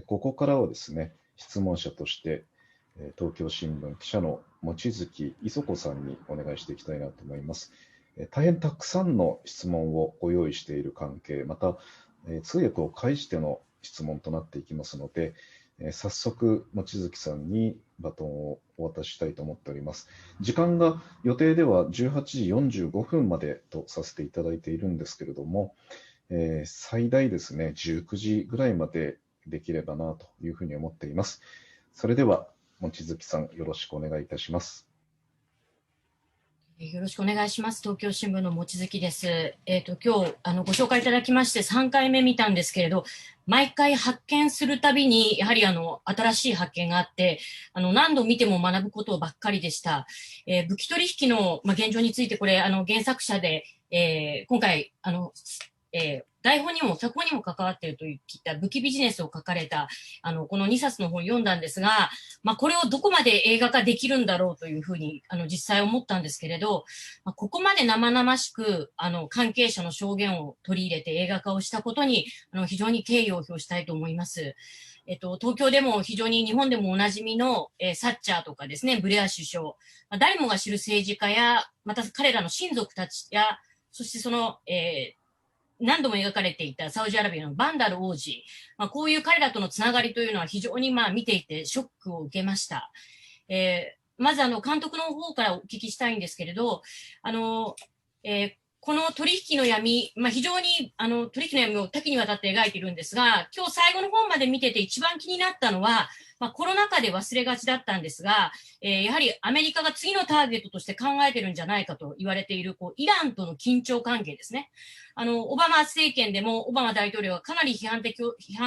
ここからはですね、質問者として東京新聞記者の望月衣塑子さんにお願いしていきたいなと思います。大変たくさんの質問をご用意している関係、また通訳を介しての質問となっていきますので、早速望月さんにバトンをお渡ししたいと思っております。時間が予定では18時45分までとさせていただいているんですけれども、最大ですね、19時ぐらいまでできればなというふうに思っています。それでは、望月さん、よろしくお願いいたします。よろしくお願いします。東京新聞の望月です。今日ご紹介いただきまして3回目見たんですけれど、毎回発見するたびにやはり新しい発見があって何度見ても学ぶことばっかりでした。武器取引の、現状についてこれ原作者で、今回台本にも脚本にも関わっているといった武器ビジネスを書かれたこの2冊の本を読んだんですが、これをどこまで映画化できるんだろうというふうに実際思ったんですけれど、ここまで生々しく関係者の証言を取り入れて映画化をしたことに非常に敬意を表したいと思います。東京でも非常に日本でもおなじみの、サッチャーとかですね、ブレア首相、誰もが知る政治家や、また彼らの親族たちや、そしてその、何度も描かれていたサウジアラビアのバンダル王子、こういう彼らとのつながりというのは非常に見ていてショックを受けました。まず監督の方からお聞きしたいんですけれど、この取引の闇、非常に取引の闇を多岐にわたって描いているんですが、今日最後の方まで見てて一番気になったのは、コロナ禍で忘れがちだったんですが、やはりアメリカが次のターゲットとして考えてるんじゃないかと言われているイランとの緊張関係ですね。オバマ政権でもオバマ大統領はかなり批判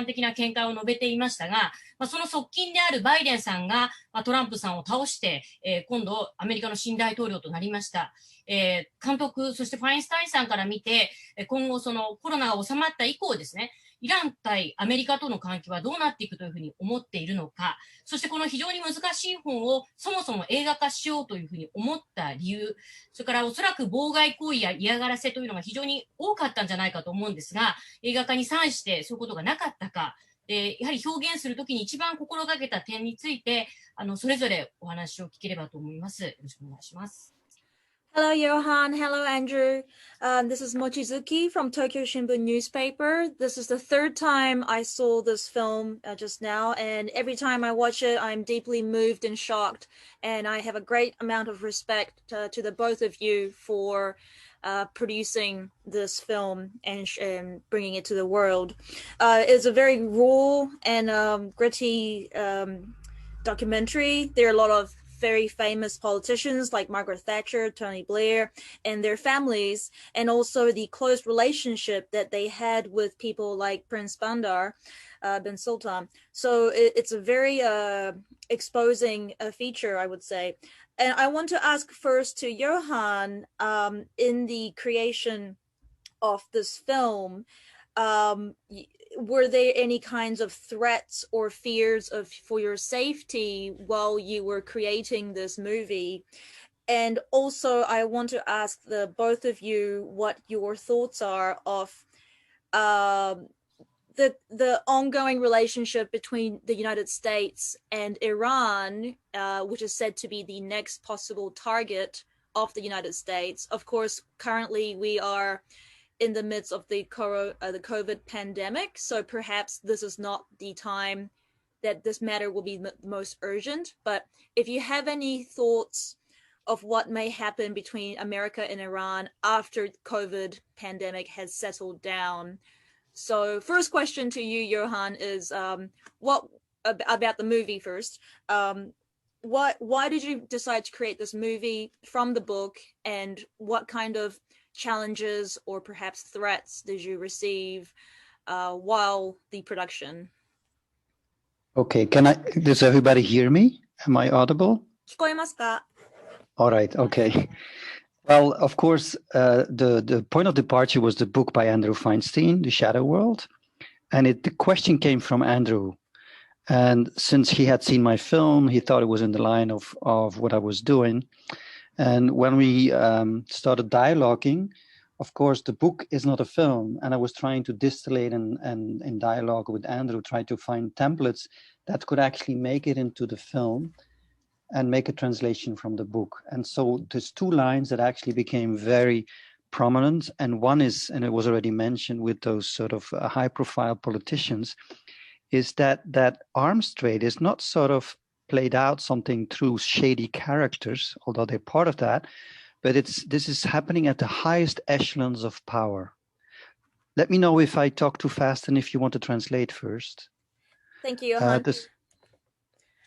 的な見解を述べていましたが、その側近であるバイデンさんが、トランプさんを倒して、今度アメリカの新大統領となりました。監督、そしてファインスタインさんから見て、今後そのコロナが収まった以降ですね、イラン対アメリカとの関係はどうなっていくというふうに思っているのか、そしてこの非常に難しい本をそもそも映画化しようというふうに思った理由、それからおそらく妨害行為や嫌がらせというのが非常に多かったんじゃないかと思うんですが、映画化に際してそういうことがなかったか、やはり表現するときに一番心がけた点について、それぞれお話を聞ければと思います。よろしくお願いします。Hello, Johan. Hello, Andrew. This is Mochizuki from Tokyo Shimbun newspaper. This is the third time I saw this film just now, and every time I watch it, I'm deeply moved and shocked. And I have a great amount of respect to the both of you for producing this film and bringing it to the world. It's a very raw and gritty documentary. There are a lot of very famous politicians like Margaret Thatcher, Tony Blair, and their families, and also the close relationship that they had with people like Prince Bandar bin Sultan. So it's a very exposing feature, I would say. And I want to ask first to Johan, in the creation of this film, were there any kinds of threats or fears for your safety while you were creating this movie? And also, I want to ask the both of you what your thoughts are of the ongoing relationship between the United States and Iran, which is said to be the next possible target of the United States. Of course, currently we are in the midst of the COVID pandemic, so perhaps this is not the time that this matter will be most urgent. But if you have any thoughts of what may happen between America and Iran after COVID pandemic has settled down. So first question to you, Johan, is what about the movie first? Why did you decide to create this movie from the book, and what kind of challenges or perhaps threats did you receive while the production? Okay, does everybody hear me? Am I audible? 聞こえますか? All right, okay. Well, of course, the point of departure was the book by Andrew Feinstein, The Shadow World. And the question came from Andrew. And since he had seen my film, he thought it was in the line of what I was doing. And when we started dialoguing, of course, the book is not a film, and I was trying to distillate and in dialogue with Andrew, try to find templates that could actually make it into the film and make a translation from the book. And so there's two lines that actually became very prominent, and one is, and it was already mentioned with those sort of high-profile politicians, is that arms trade is not sort of played out something through shady characters, although they're part of that, but this is happening at the highest echelons of power. Let me know if I talk too fast and if you want to translate first. Thank you, Johan.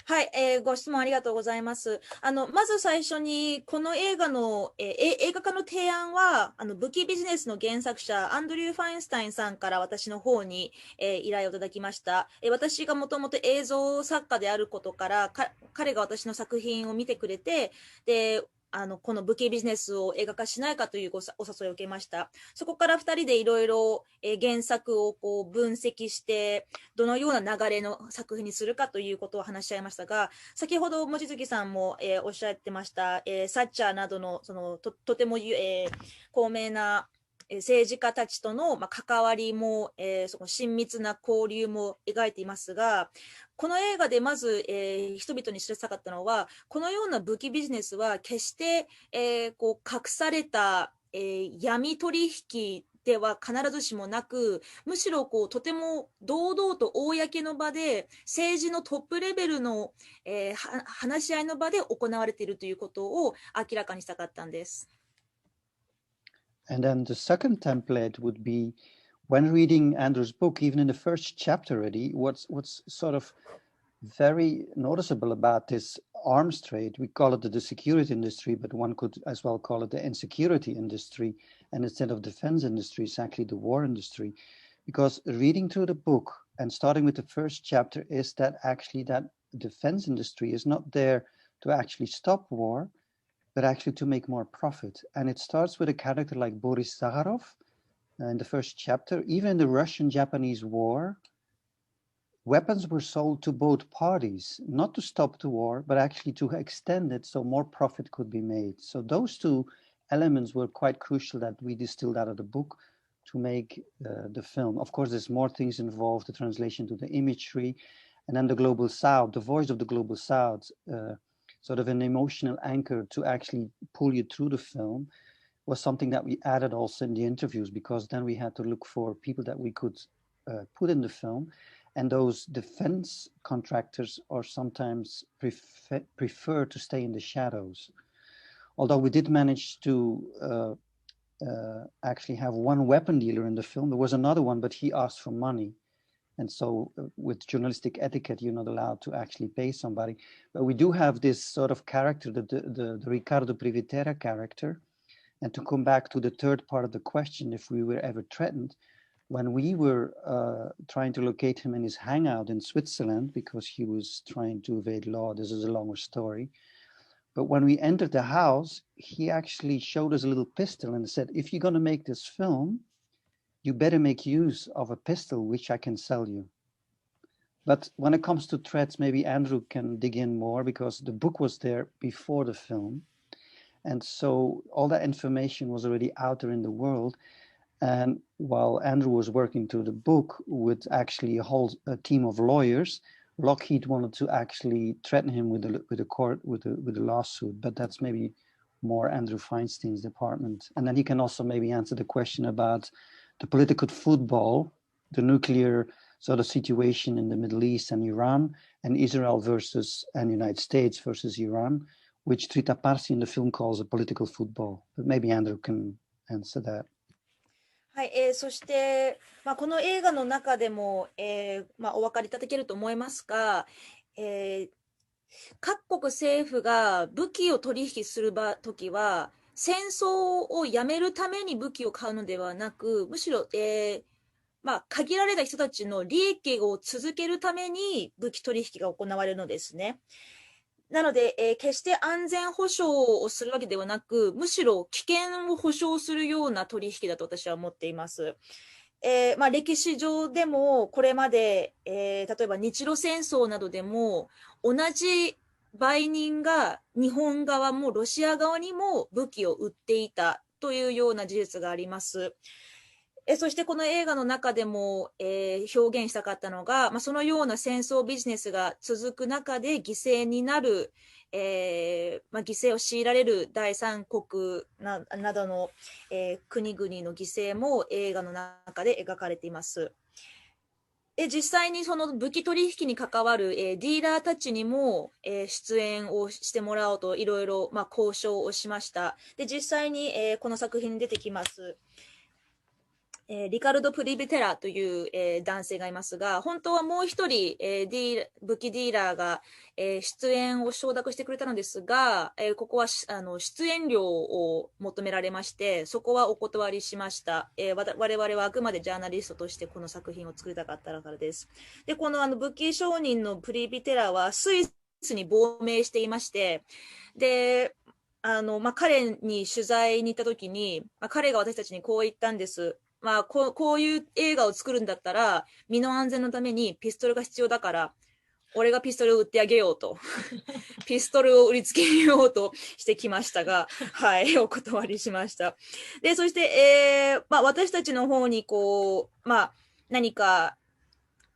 はい、ご質問ありがとうございます。まず最初に、この映画の、映画化の提案は、武器ビジネスの原作者、アンドリュー・ファインスタインさんから私の方に、依頼をいただきました。私がもともと映像作家であることから、彼が私の作品を見てくれて、で、この武器ビジネスを映画化しないかというお誘いを受けました。そこから2人でいろいろ原作をこう分析して、どのような流れの作品にするかということを話し合いましたが、先ほど望月さんもおっしゃってました、サッチャーなどのとても高名な政治家たちとの関わりも、その親密な交流も描いていますが、この映画でまず、人々に知らせたかったのは、このような武器ビジネスは決して、こう隠された、闇取引では必ずしもなく、むしろこうとても堂々と公の場で政治のトップレベルの、話し合いの場で行われているということを明らかにしたかったんです。And then the second template would be, when reading Andrew's book, even in the first chapter already, what's sort of very noticeable about this arms trade, we call it the security industry, but one could as well call it the insecurity industry. And instead of defense industry, it's actually the war industry. Because reading through the book and starting with the first chapter is that actually that defense industry is not there to actually stop war, but actually to make more profit. And it starts with a character like Boris Zakharov in the first chapter. Even in the Russian-Japanese war, weapons were sold to both parties, not to stop the war, but actually to extend it so more profit could be made. So those two elements were quite crucial that we distilled out of the book to make the film. Of course, there's more things involved, the translation to the imagery, and then the Global South, the voice of the Global South, sort of an emotional anchor to actually pull you through the film, was something that we added also in the interviews, because then we had to look for people that we could put in the film. And those defense contractors are sometimes prefer to stay in the shadows. Although we did manage to actually have one weapon dealer in the film. There was another one, but he asked for money. And so with journalistic etiquette, you're not allowed to actually pay somebody. But we do have this sort of character, the Ricardo Privitera character. And to come back to the third part of the question, if we were ever threatened, when we were trying to locate him in his hangout in Switzerland, because he was trying to evade law, this is a longer story. But when we entered the house, he actually showed us a little pistol and said, if you're going to make this film, you better make use of a pistol, which I can sell you. But when it comes to threats, maybe Andrew can dig in more, because the book was there before the film. And so all that information was already out there in the world. And while Andrew was working through the book with actually a team of lawyers, Lockheed wanted to actually threaten him with a lawsuit. But that's maybe more Andrew Feinstein's department. And then he can also maybe answer the question about the political football, the nuclear sort of situation in the Middle East and Iran, and Israel and United States versus Iran, which Trita Parsi in the film calls a political football. But maybe Andrew can answer that. はい、そして、この映画の中でも、お分かりいただけると思いますが、各国政府が武器を取引するときは、戦争をやめるために武器を買うのではなく、むしろ、限られた人たちの利益を続けるために武器取引が行われるのですね。なので、決して安全保障をするわけではなく、むしろ危険を保障するような取引だと私は思っています。歴史上でもこれまで、例えば日露戦争などでも同じ売人が日本側もロシア側にも武器を売っていたというような事実があります。そしてこの映画の中でも、表現したかったのが、そのような戦争ビジネスが続く中で犠牲になる、犠牲を強いられる第三国 などの、国々の犠牲も映画の中で描かれています。実際にその武器取引に関わる、ディーラーたちにも、出演をしてもらおうといろいろ交渉をしました。で、実際に、この作品に出てきます。リカルド・プリビテラという、男性がいますが、本当はもう一人、武器ディーラーが、出演を承諾してくれたのですが、ここは出演料を求められまして、そこはお断りしました。我々はあくまでジャーナリストとしてこの作品を作りたかったからです。で、この武器商人のプリビテラはスイスに亡命していまして、で、彼に取材に行った時に、彼が私たちにこう言ったんです。こういう映画を作るんだったら、身の安全のためにピストルが必要だから、俺がピストルを売ってあげようと、ピストルを売りつけようとしてきましたが、はい、お断りしました。で、そして、私たちの方に何か、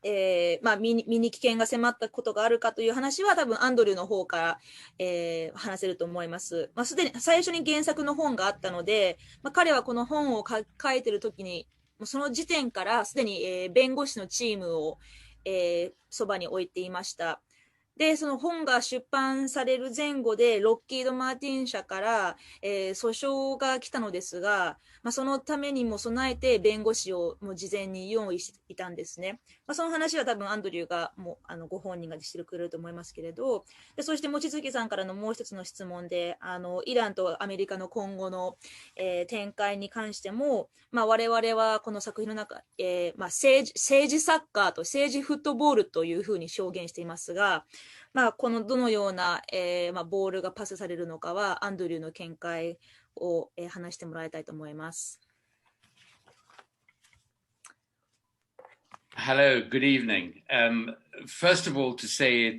身に危険が迫ったことがあるかという話は多分アンドルーの方から、話せると思います。すでに最初に原作の本があったので、彼はこの本を書いてる時に、その時点からすでに、弁護士のチームを、そばに置いていました。で、その本が出版される前後で、ロッキード・マーティン社から、訴訟が来たのですが、そのためにも備えて弁護士をもう事前に用意していたんですね。その話は多分アンドリューがもうご本人がしてくれると思いますけれど、でそして望月さんからのもう一つの質問で、イランとアメリカの今後の、展開に関しても、我々はこの作品の中、政治サッカーと政治フットボールというふうに表現していますが、このどのような、ボールがパスされるのかはアンドリューの見解を、話してもらいたいと思います。Hello, good evening. First of all, to say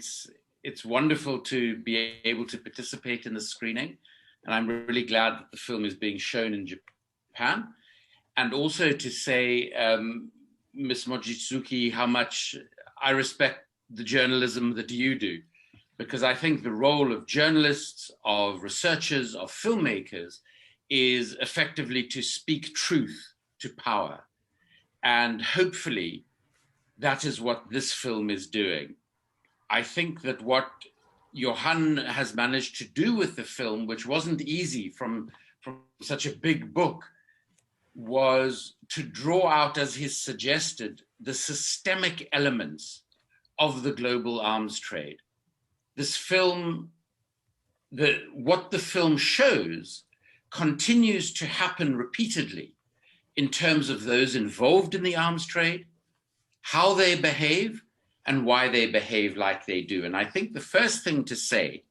it's wonderful to be able to participate in the screening, and I'm really glad that the film is being shown in Japan. And also to say, Ms. Mochizuki, how much I respect the journalism that you do, because I think the role of journalists, of researchers, of filmmakers is effectively to speak truth to power. And hopefully that is what this film is doing. I think that what Johan has managed to do with the film, which wasn't easy from such a big book, was to draw out, as he's suggested, the systemic elements of the global arms trade. This film, what the film shows continues to happen repeatedly in terms of those involved in the arms trade, how they behave, and why they behave like they do. And I think the first thing to say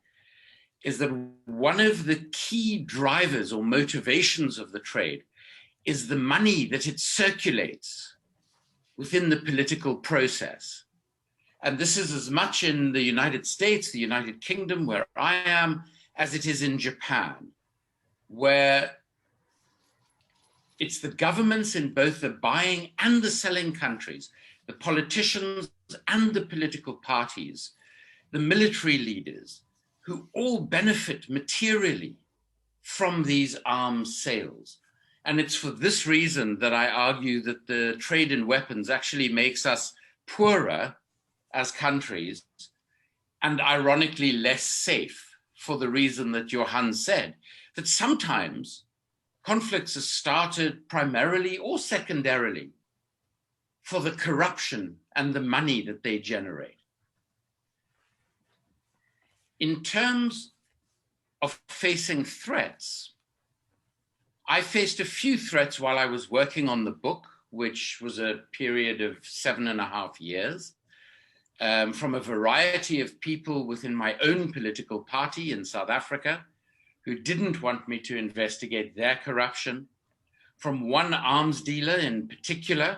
is that one of the key drivers or motivations of the trade is the money that it circulates within the political process. And this is as much in the United States, the United Kingdom, where I am, as it is in Japan, where it's the governments in both the buying and the selling countries, the politicians and the political parties, the military leaders, who all benefit materially from these arms sales. And it's for this reason that I argue that the trade in weapons actually makes us poorer as countries, and ironically less safe, for the reason that Johan said, that sometimes conflicts are started primarily or secondarily for the corruption and the money that they generate. In terms of facing threats, I faced a few threats while I was working on the book, which was a period of 7.5 years. From a variety of people within my own political party in South Africa who didn't want me to investigate their corruption, from one arms dealer in particular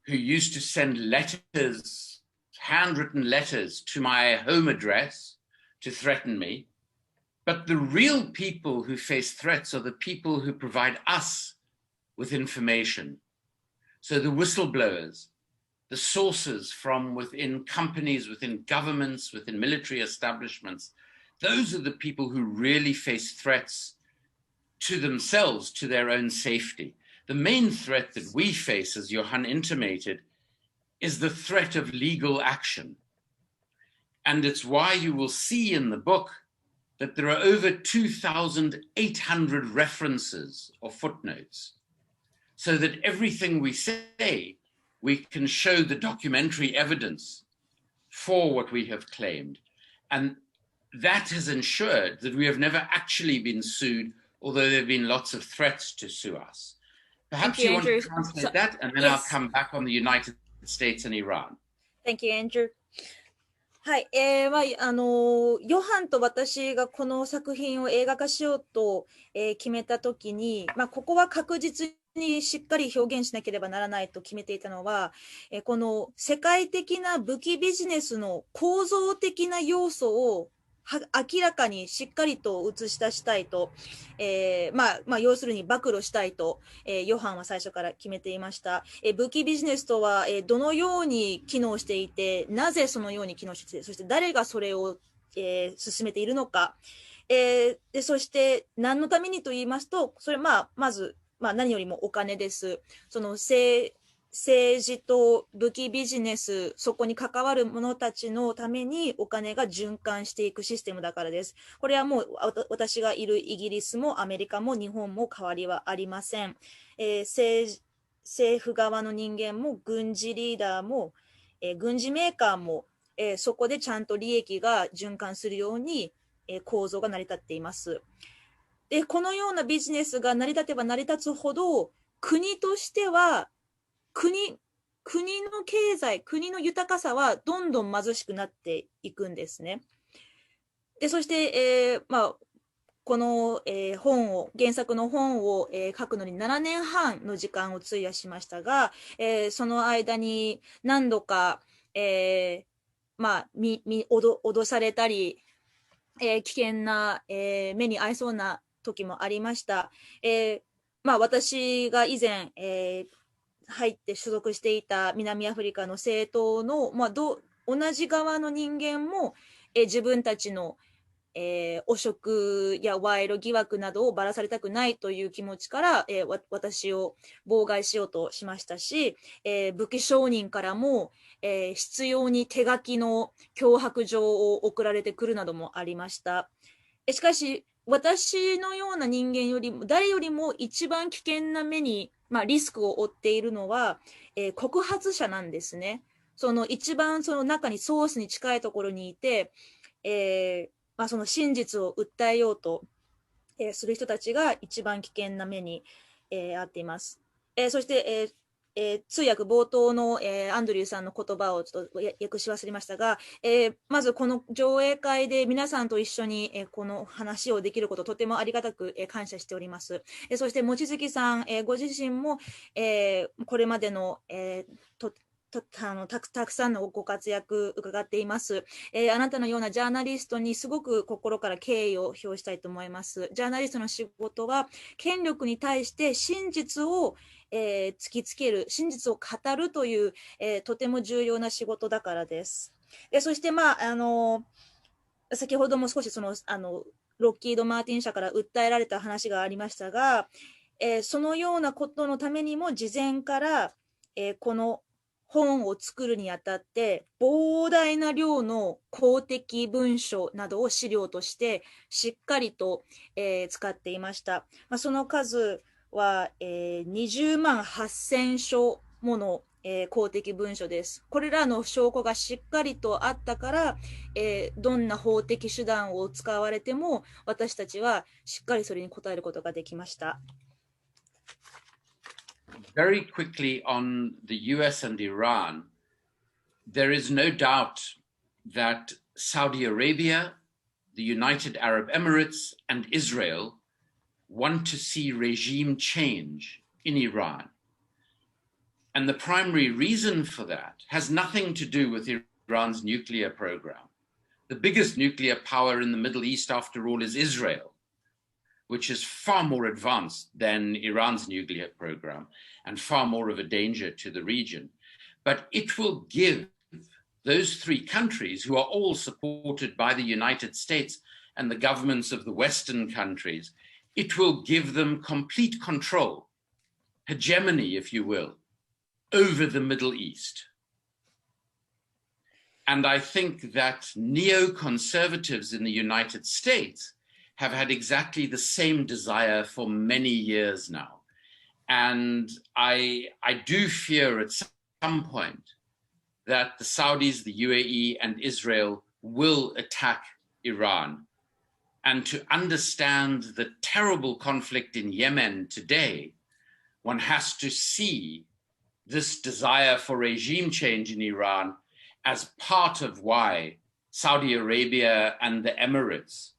who used to send letters, handwritten letters to my home address to threaten me, But the real people who face threats are the people who provide us with information. So the whistleblowers, the sources from within companies, within governments, within military establishments, those are the people who really face threats to themselves, to their own safety. The main threat that we face, as Johan intimated, is the threat of legal action. And it's why you will see in the book that there are over 2,800 references or footnotes, so that everything we say, we can show the documentary evidence for what we have claimed. And that has ensured that we have never actually been sued, although there have been lots of threats to sue us. Perhaps you want to translate that, and then I'll come back on the United States and Iran. Thank you, Andrew. はい、ヨハンと私がこの作品を映画化しようと、決めたときに、ここは確実にしっかり表現しなければならないと決めていたのは、この世界的な武器ビジネスの構造的な要素を明らかにしっかりと映し出したいと、要するに暴露したいと、ヨハンは最初から決めていました。武器ビジネスとは、どのように機能していて、なぜそのように機能していて、そして誰がそれを、進めているのか、そして何のためにと言いますと、それまず、何よりもお金です。その政治と武器ビジネス、そこに関わる者たちのためにお金が循環していくシステムだからです。これはもう私がいるイギリスもアメリカも日本も変わりはありません。政府側の人間も軍事リーダーも、軍事メーカーも、そこでちゃんと利益が循環するように、構造が成り立っています。で、このようなビジネスが成り立てば成り立つほど、国としては国の経済、国の豊かさはどんどん貧しくなっていくんですね。で、そして、この、原作の本を、書くのに7年半の時間を費やしましたが、その間に何度か、脅されたり、危険な、目に遭いそうな時もありました。私が以前、入って所属していた南アフリカの政党の、同じ側の人間も、自分たちの、汚職や賄賂疑惑などをばらされたくないという気持ちから、私を妨害しようとしましたし、武器商人からも、執拗に手書きの脅迫状を送られてくるなどもありました。しかし私のような人間よりも誰よりも一番危険な目にリスクを負っているのは、告発者なんですね。その一番その中にソースに近いところにいて、その真実を訴えようと、する人たちが一番危険な目に、遭っています。そして、通訳冒頭の、アンドリューさんの言葉をちょっと訳し忘れましたが、まずこの上映会で皆さんと一緒に、この話をできることとてもありがたく、感謝しております。そして望月さん、ご自身も、これまでの、たくさんのご活躍伺っています。あなたのようなジャーナリストにすごく心から敬意を表したいと思います。ジャーナリストの仕事は権力に対して真実を、突きつける、真実を語るという、とても重要な仕事だからです。そして先ほども少しそのロッキード・マーティン社から訴えられた話がありましたが、そのようなことのためにも事前から、この本を作るにあたって膨大な量の公的文書などを資料としてしっかりと、使っていました。その数は、20万8000書もの、公的文書です。これらの証拠がしっかりとあったから、どんな法的手段を使われても私たちはしっかりそれに応えることができました。Very quickly on the US and Iran, there is no doubt that Saudi Arabia, the United Arab Emirates, and Israel want to see regime change in Iran. And the primary reason for that has nothing to do with Iran's nuclear program. the biggest nuclear power in the Middle East, after all, is Israel, which is far more advanced than Iran's nuclear program and far more of a danger to the region. But it will give those three countries, who are all supported by the United States and the governments of the Western countries, it will give them complete control, hegemony, if you will, over the Middle East. And I think that neoconservatives in the United States have had exactly the same desire for many years now. And I do fear at some point that the Saudis, the UAE, and Israel will attack Iran. And to understand the terrible conflict in Yemen today, one has to see this desire for regime change in Iran as part of why Saudi Arabia and the Emirates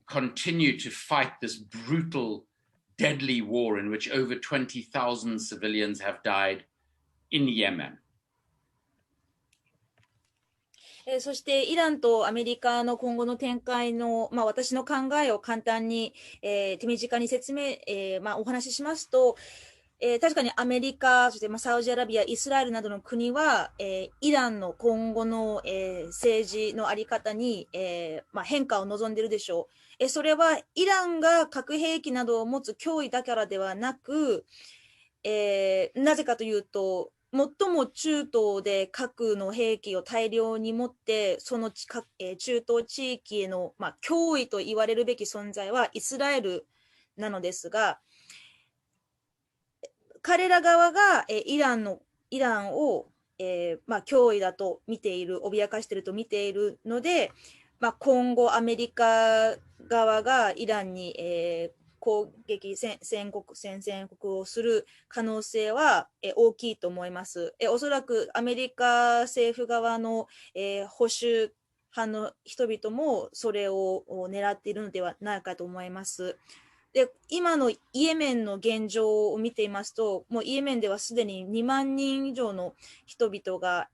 continue to fight this brutal, deadly war in which over 20,000 civilians have died in Yemen. そしてイランとアメリカの今後の展開の、私の考えを簡単に、手短に説明、お話ししますと、確かにアメリカ、そしてサウジアラビア、イスラエルなどの国は、イランの今後の、政治のあり方に、変化を望んでいるでしょう。それはイランが核兵器などを持つ脅威だからではなく、なぜかというと、最も中東で核の兵器を大量に持って、その中東地域への、脅威と言われるべき存在はイスラエルなのですが、彼ら側がイランを、脅威だと見ている、脅かしていると見ているので、今後アメリカ側がイランに、攻撃、宣告をする可能性は大きいと思います。おそらくアメリカ政府側の保守派の人々もそれを狙っているのではないかと思います。で、今のイエメンの現状を見ていますと、もうイエメンではすでに2万人以上の人々が、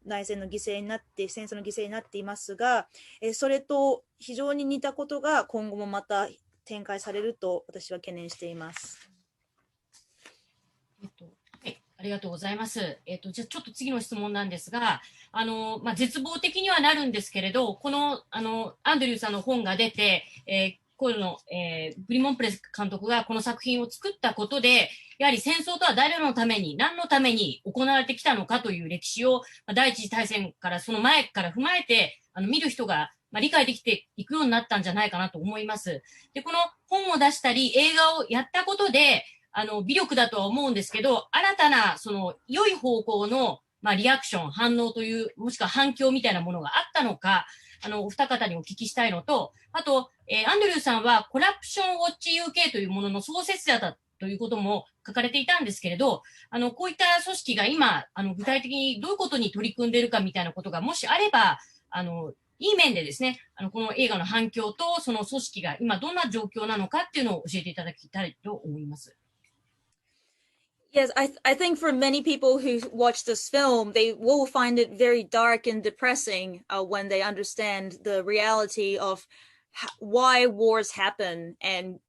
内戦の犠牲になって、戦争の犠牲になっていますが、それと非常に似たことが今後もまた展開されると私は懸念しています。はい、ありがとうございます。じゃあちょっと次の質問なんですが、絶望的にはなるんですけれど、この、アンドリューさんの本が出て、こういうの、グリモンプレ監督がこの作品を作ったことで、やはり戦争とは誰のために、何のために行われてきたのかという歴史を、第一次大戦からその前から踏まえて、見る人が、理解できていくようになったんじゃないかなと思います。で、この本を出したり、映画をやったことで、微力だとは思うんですけど、新たな、良い方向の、リアクション、反応という、もしくは反響みたいなものがあったのか、お二方にお聞きしたいのと、あと、アンドリューさんはコラプションウォッチ UK というものの創設者だということも書かれていたんですけれど、こういった組織が今、具体的にどういうことに取り組んでいるかみたいなことがもしあれば、いい面でですね、この映画の反響とその組織が今どんな状況なのかっていうのを教えていただきたいと思います。Yes, I think for many people who watch this film, they will find it very dark and depressing when they understand the reality of why wars happen and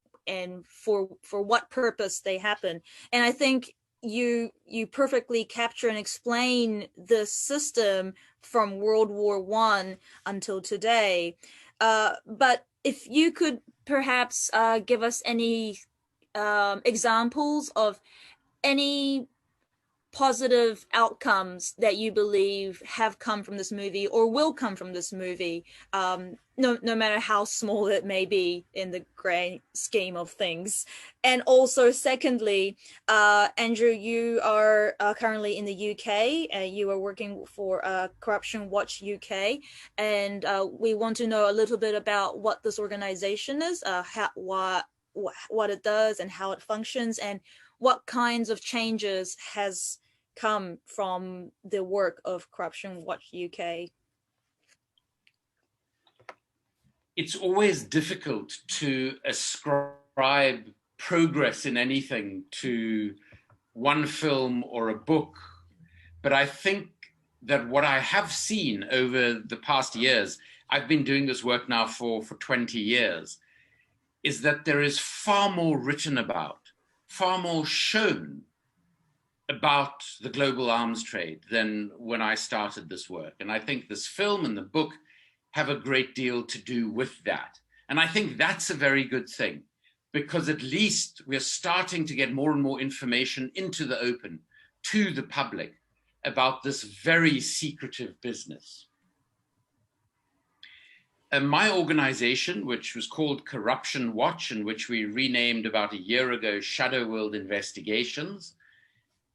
for what purpose they happen. And I think you perfectly capture and explain the system from World War I until today. But if you could perhaps give us any examples of any positive outcomes that you believe have come from this movie or will come from this movie, no matter how small it may be in the grand scheme of things. And also, secondly, Andrew, you are currently in the UK. You are working for Corruption Watch UK, and we want to know a little bit about what this organization is, what it does, and how it functions, and what kinds of changes has come from the work of Corruption Watch UK? It's always difficult to ascribe progress in anything to one film or a book, but I think that what I have seen over the past years, I've been doing this work now for 20 years, is that there is far more written about, far more shown about the global arms trade than when I started this work. And I think this film and the book have a great deal to do with that. And I think that's a very good thing, because at least we're starting to get more and more information into the open to the public about this very secretive business. My organization, which was called Corruption Watch, and which we renamed about a year ago Shadow World Investigations,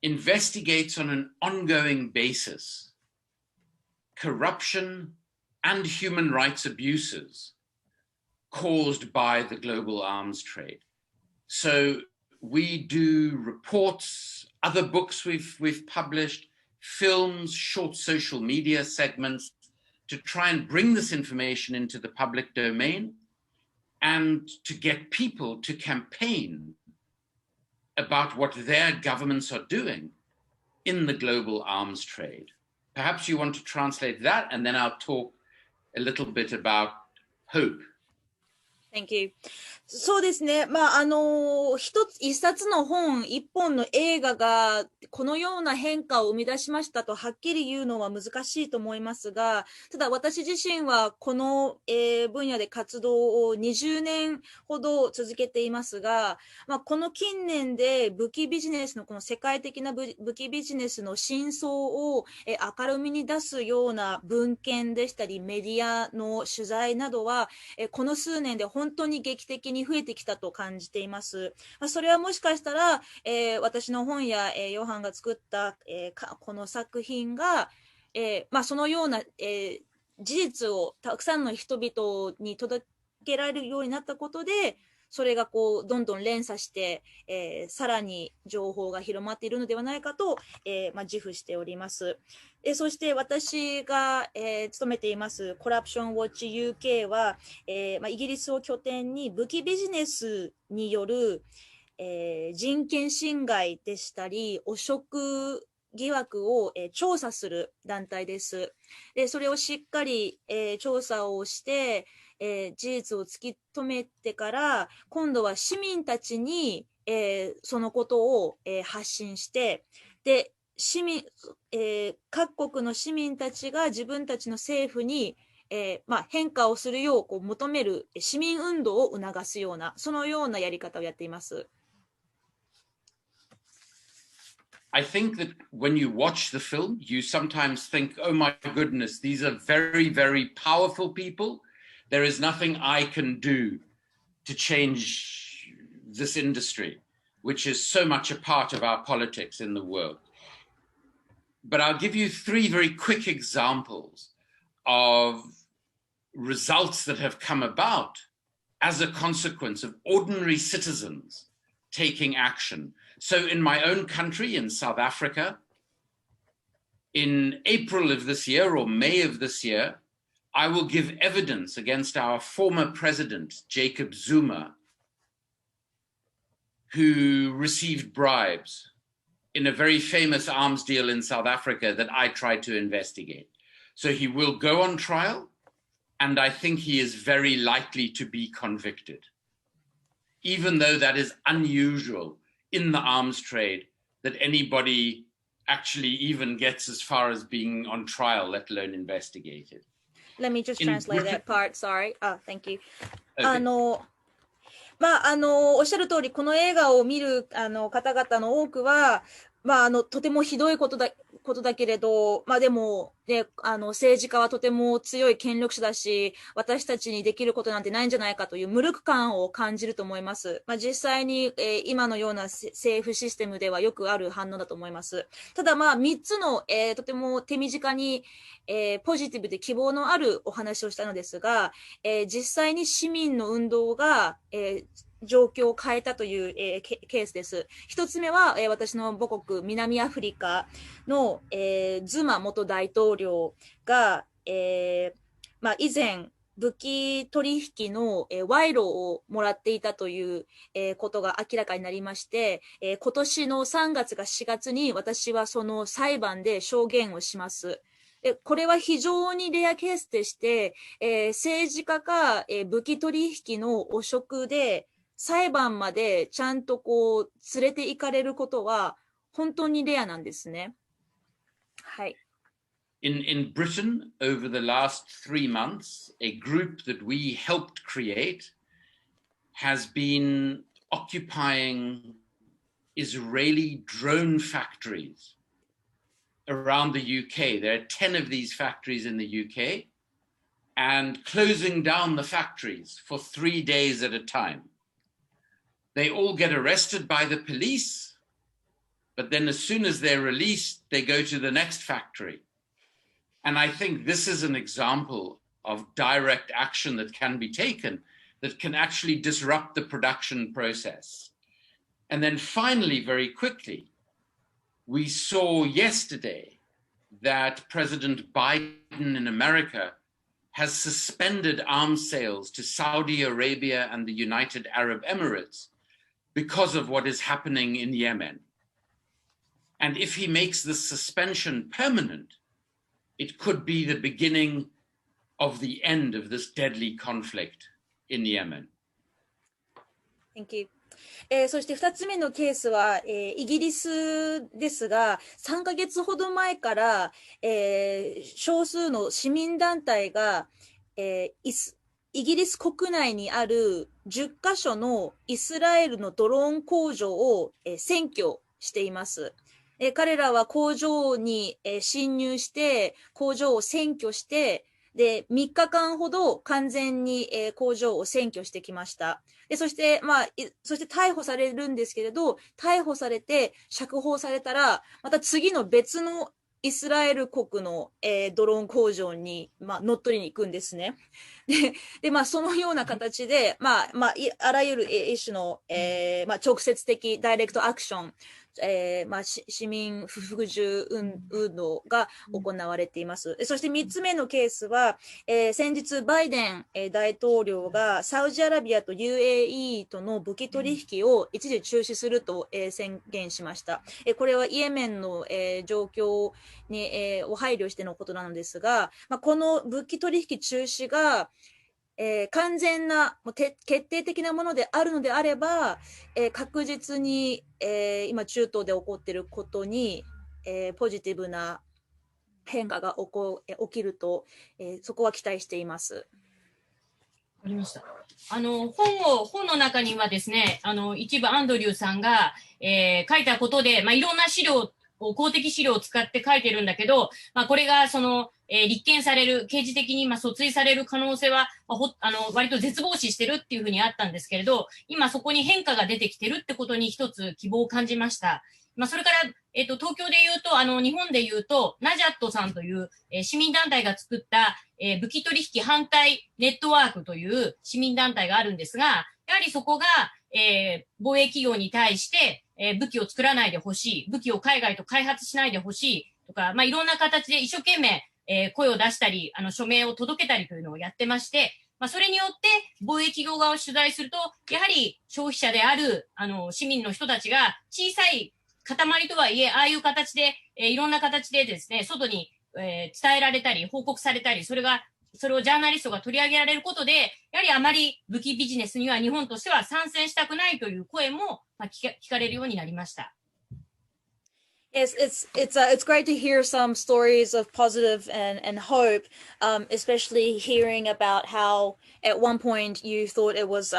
investigates on an ongoing basis corruption and human rights abuses caused by the global arms trade. So we do reports, other books we've published, films, short social media segments, to try and bring this information into the public domain and to get people to campaign about what their governments are doing in the global arms trade. Perhaps you want to translate that, and then I'll talk a little bit about hope. Thank you. そうですね。一冊の本、一本の映画がこのような変化を生み出しましたとはっきり言うのは難しいと思いますが、ただ私自身はこの、分野で活動を20年ほど続けていますが、この近年で武器ビジネスのこの世界的な武器ビジネスの真相を、明るみに出すような文献でしたりメディアの取材などは、この数年で本当に劇的に増えてきたと感じています。それはもしかしたら、私の本や、ヨハンが作った、この作品が、そのような、事実をたくさんの人々に届けられるようになったことで、それがこうどんどん連鎖して、さらに情報が広まっているのではないかと、自負しております。そして私が、勤めていますコラプションウォッチ UK は、イギリスを拠点に武器ビジネスによる、人権侵害でしたり汚職疑惑を、調査する団体です。それをしっかり、調査をして、事実を突き止めてから今度は市民たちに、そのことを、発信してで各国の市民たちが自分たちの政府に、変化をするよう、こう求める市民運動を促すようなそのようなやり方をやっています。I think that when you watch the film, you sometimes think, oh my goodness, these are very, very powerful people. There is nothing I can do to change this industry, which is so much a part of our politics in the world. But I'll give you 3 very quick examples of results that have come about as a consequence of ordinary citizens taking action. So in my own country, in South Africa, in April of this year or May of this year, I will give evidence against our former president, Jacob Zuma, who received bribes in a very famous arms deal in South Africa that I tried to investigate. So he will go on trial, and I think he is very likely to be convicted, even though that is unusual in the arms trade that anybody actually even gets as far as being on trial, let alone investigated. Let me just translate that part. Sorry. Thank you. Okay. おっしゃる通り、この映画を見る方々の多くは、とてもひどいことだけれど、でも、ね、政治家はとても強い権力者だし、私たちにできることなんてないんじゃないかという無力感を感じると思います。実際に、今のような政府システムではよくある反応だと思います。ただ3つの、とても手短に、ポジティブで希望のあるお話をしたのですが、実際に市民の運動が、状況を変えたという、ケースです。一つ目は、私の母国南アフリカの、ズマ元大統領が、以前武器取引の、賄賂をもらっていたという、ことが明らかになりまして、今年の3月か4月に私はその裁判で証言をします。これは非常にレアケースでして、政治家が、武器取引の汚職で裁判までちゃんとこう連れて行かれることは本当にレアなんですね。はい。In Britain, over the last 3 months, a group that we helped create has been occupying Israeli drone factories around the UK. There are 10 of these factories in the UK, and closing down the factories for 3 days at a time. They all get arrested by the police, but then as soon as they're released, they go to the next factory. And I think this is an example of direct action that can be taken that can actually disrupt the production process. And then finally, very quickly, we saw yesterday that President Biden in America has suspended arms sales to Saudi Arabia and the United Arab Emirates because of what is happening in Yemen. And if he makes this suspension permanent, it could be the beginning of the end of this deadly conflict in Yemen. Thank you. そして2つ目のケースは、イギリスですが、3ヶ月ほど前から、少数の市民団体が、イギリス国内にある10カ所のイスラエルのドローン工場を、占拠しています。彼らは工場に、侵入して、工場を占拠して、で、3日間ほど完全に、工場を占拠してきました。で、そして、そして逮捕されるんですけれど、逮捕されて釈放されたら、また次の別のイスラエル国の、ドローン工場に、乗っ取りに行くんですね。で、そのような形で、あらゆる一種の、直接的ダイレクトアクション、市民不服従運動が行われています。そして3つ目のケースは、先日バイデン大統領がサウジアラビアと UAE との武器取引を一時中止すると、宣言しました。これはイエメンの、状況に、を配慮してのことなのですが、この武器取引中止が完全な決定的なものであるのであれば、確実に、今中東で起こっていることに、ポジティブな変化が起きると、そこは期待しています。わかりました。本の中にはですね、一部アンドリューさんが、書いたことで、いろんな資料公的資料を使って書いてるんだけど、これが立件される、刑事的に訴追される可能性は、割と絶望視してるっていうふうにあったんですけれど、今そこに変化が出てきてるってことに一つ希望を感じました。それから、東京で言うと、日本で言うと、ナジャットさんという、市民団体が作った、武器取引反対ネットワークという市民団体があるんですが、やはりそこが、防衛企業に対して、武器を作らないでほしい、武器を海外と開発しないでほしいとか、いろんな形で一生懸命、声を出したり、署名を届けたりというのをやってまして、それによって防衛企業側を取材すると、やはり消費者である、市民の人たちが小さい塊とはいえ、ああいう形で、いろんな形でですね、外に、伝えられたり、報告されたり、それをジャーナリストが取り上げられることで、やはりあまり武器ビジネスには日本としては参戦したくないという声も聞かれるようになりました。Yes, it's great to hear some stories of positive and hope, especially hearing about how at one point you thought it was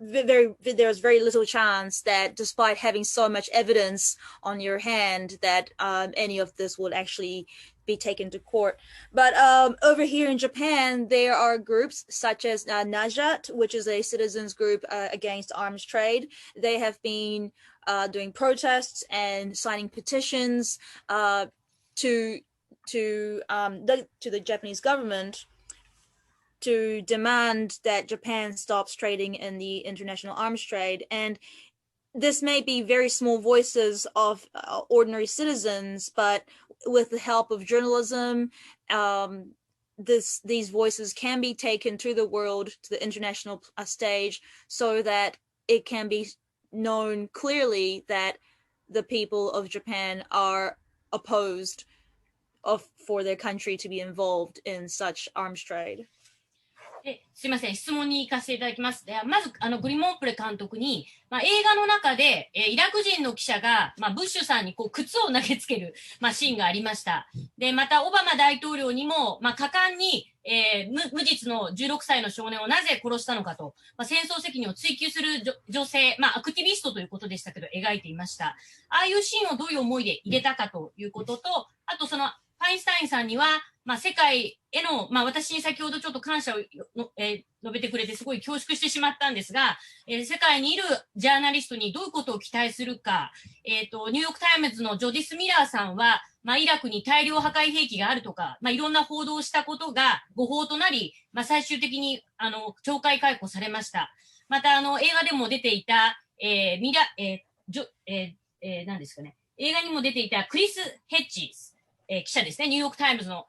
there was very little chance that despite having so much evidence on your hand that any of this would actually be taken to court. But over here in Japan, there are groups such as Najat, which is a citizens group against arms trade. They have been doing protests and signing petitions to the Japanese government to demand that Japan stops trading in the international arms trade. And this may be very small voices of ordinary citizens, but with the help of journalism, these voices can be taken to the world, to the international stage, so that it can be known clearly that the people of Japan are opposed for their country to be involved in such arms trade. すいません、質問に行かせていただきます。でまずグリモンプレ監督に、映画の中で、イラク人の記者が、ブッシュさんにこう靴を投げつける、シーンがありました。でまたオバマ大統領にも、果敢に、無実の16歳の少年をなぜ殺したのかと、戦争責任を追及する女性、アクティビストということでしたけど描いていました。ああいうシーンをどういう思いで入れたかということと、あとそのファインスタインさんには、世界への、私に先ほどちょっと感謝を述べてくれてすごい恐縮してしまったんですが、世界にいるジャーナリストにどういうことを期待するか、ニューヨークタイムズのジョディス・ミラーさんは、イラクに大量破壊兵器があるとか、いろんな報道をしたことが誤報となり、最終的に懲戒解雇されました。また映画でも出ていた、何ですかね、映画にも出ていたクリス・ヘッジス、記者ですね、ニューヨークタイムズの、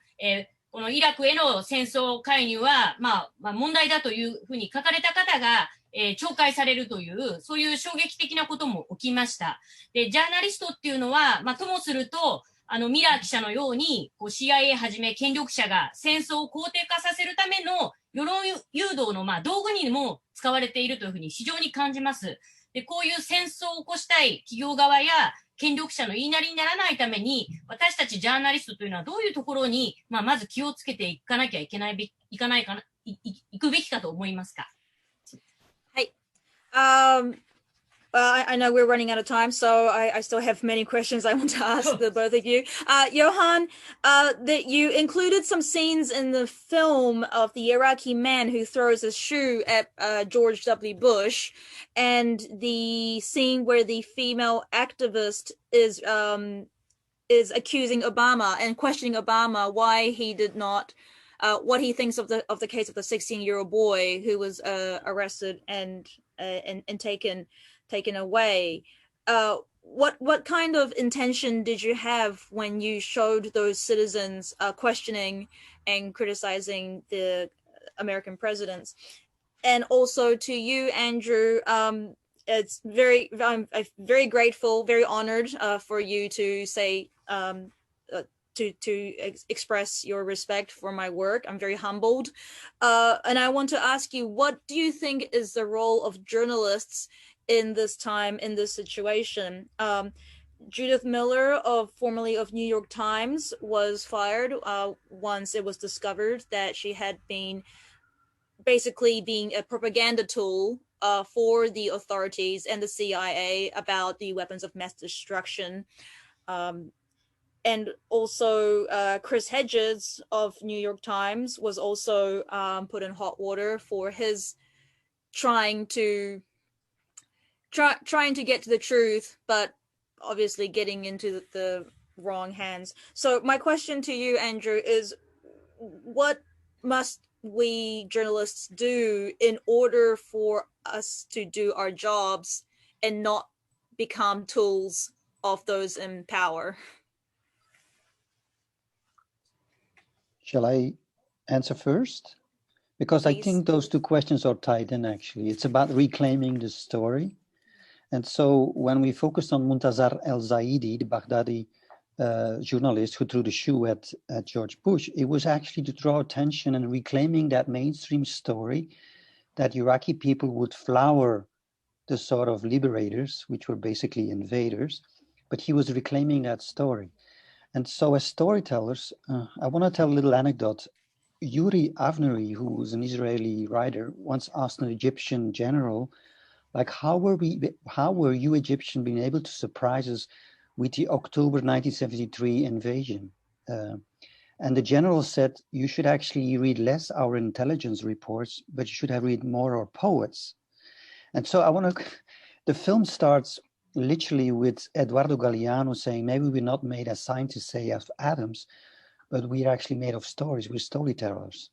このイラクへの戦争介入は、問題だというふうに書かれた方が、懲戒されるという、そういう衝撃的なことも起きました。で、ジャーナリストっていうのは、ともすると、ミラー記者のように、CIA はじめ権力者が戦争を肯定化させるための世論誘導の、道具にも使われているというふうに非常に感じます。で、こういう戦争を起こしたい企業側や、権力者の言いなりにならないために、私たちジャーナリストというのはどういうところに、まず気をつけていかなきゃいけない、いくべきかと思いますか？はい。Well, I know we're running out of time, so I still have many questions I want to ask the both of you. Johan, that you included some scenes in the film of the Iraqi man who throws a shoe at George W. Bush, and the scene where the female activist is accusing Obama and questioning Obama why he did not, what he thinks of the case of the 16-year-old boy who was arrested and taken away. What kind of intention did you have when you showed those citizens questioning and criticizing the American presidents? And also to you, Andrew, I'm very grateful, very honored for you to say to express your respect for my work. I'm very humbled. And I want to ask you, what do you think is the role of journalists in this time, in this situation? Judith Miller, formerly of New York Times, was fired once it was discovered that she had been basically being a propaganda tool for the authorities and the CIA about the weapons of mass destruction. And also Chris Hedges of New York Times was also put in hot water for his trying to get to the truth, but obviously getting into the wrong hands. So my question to you, Andrew, is what must we journalists do in order for us to do our jobs and not become tools of those in power? Shall I answer first? Because Please. I think those two questions are tied in, actually. It's about reclaiming the story. And so when we focused on Muntazar el-Zaidi, the Baghdadi journalist who threw the shoe at George Bush, it was actually to draw attention and reclaiming that mainstream story that Iraqi people would flower the sort of liberators, which were basically invaders, but he was reclaiming that story. And so as storytellers, I want to tell a little anecdote. Yuri Avnery, who was an Israeli writer, once asked an Egyptian general, like, how were you Egyptian being able to surprise us with the October 1973 invasion? And the general said, you should actually read less our intelligence reports, but you should have read more our poets. And so the film starts literally with Eduardo Galeano saying, maybe we're not made, as scientists say, of atoms, but we're actually made of stories. We're storytellers.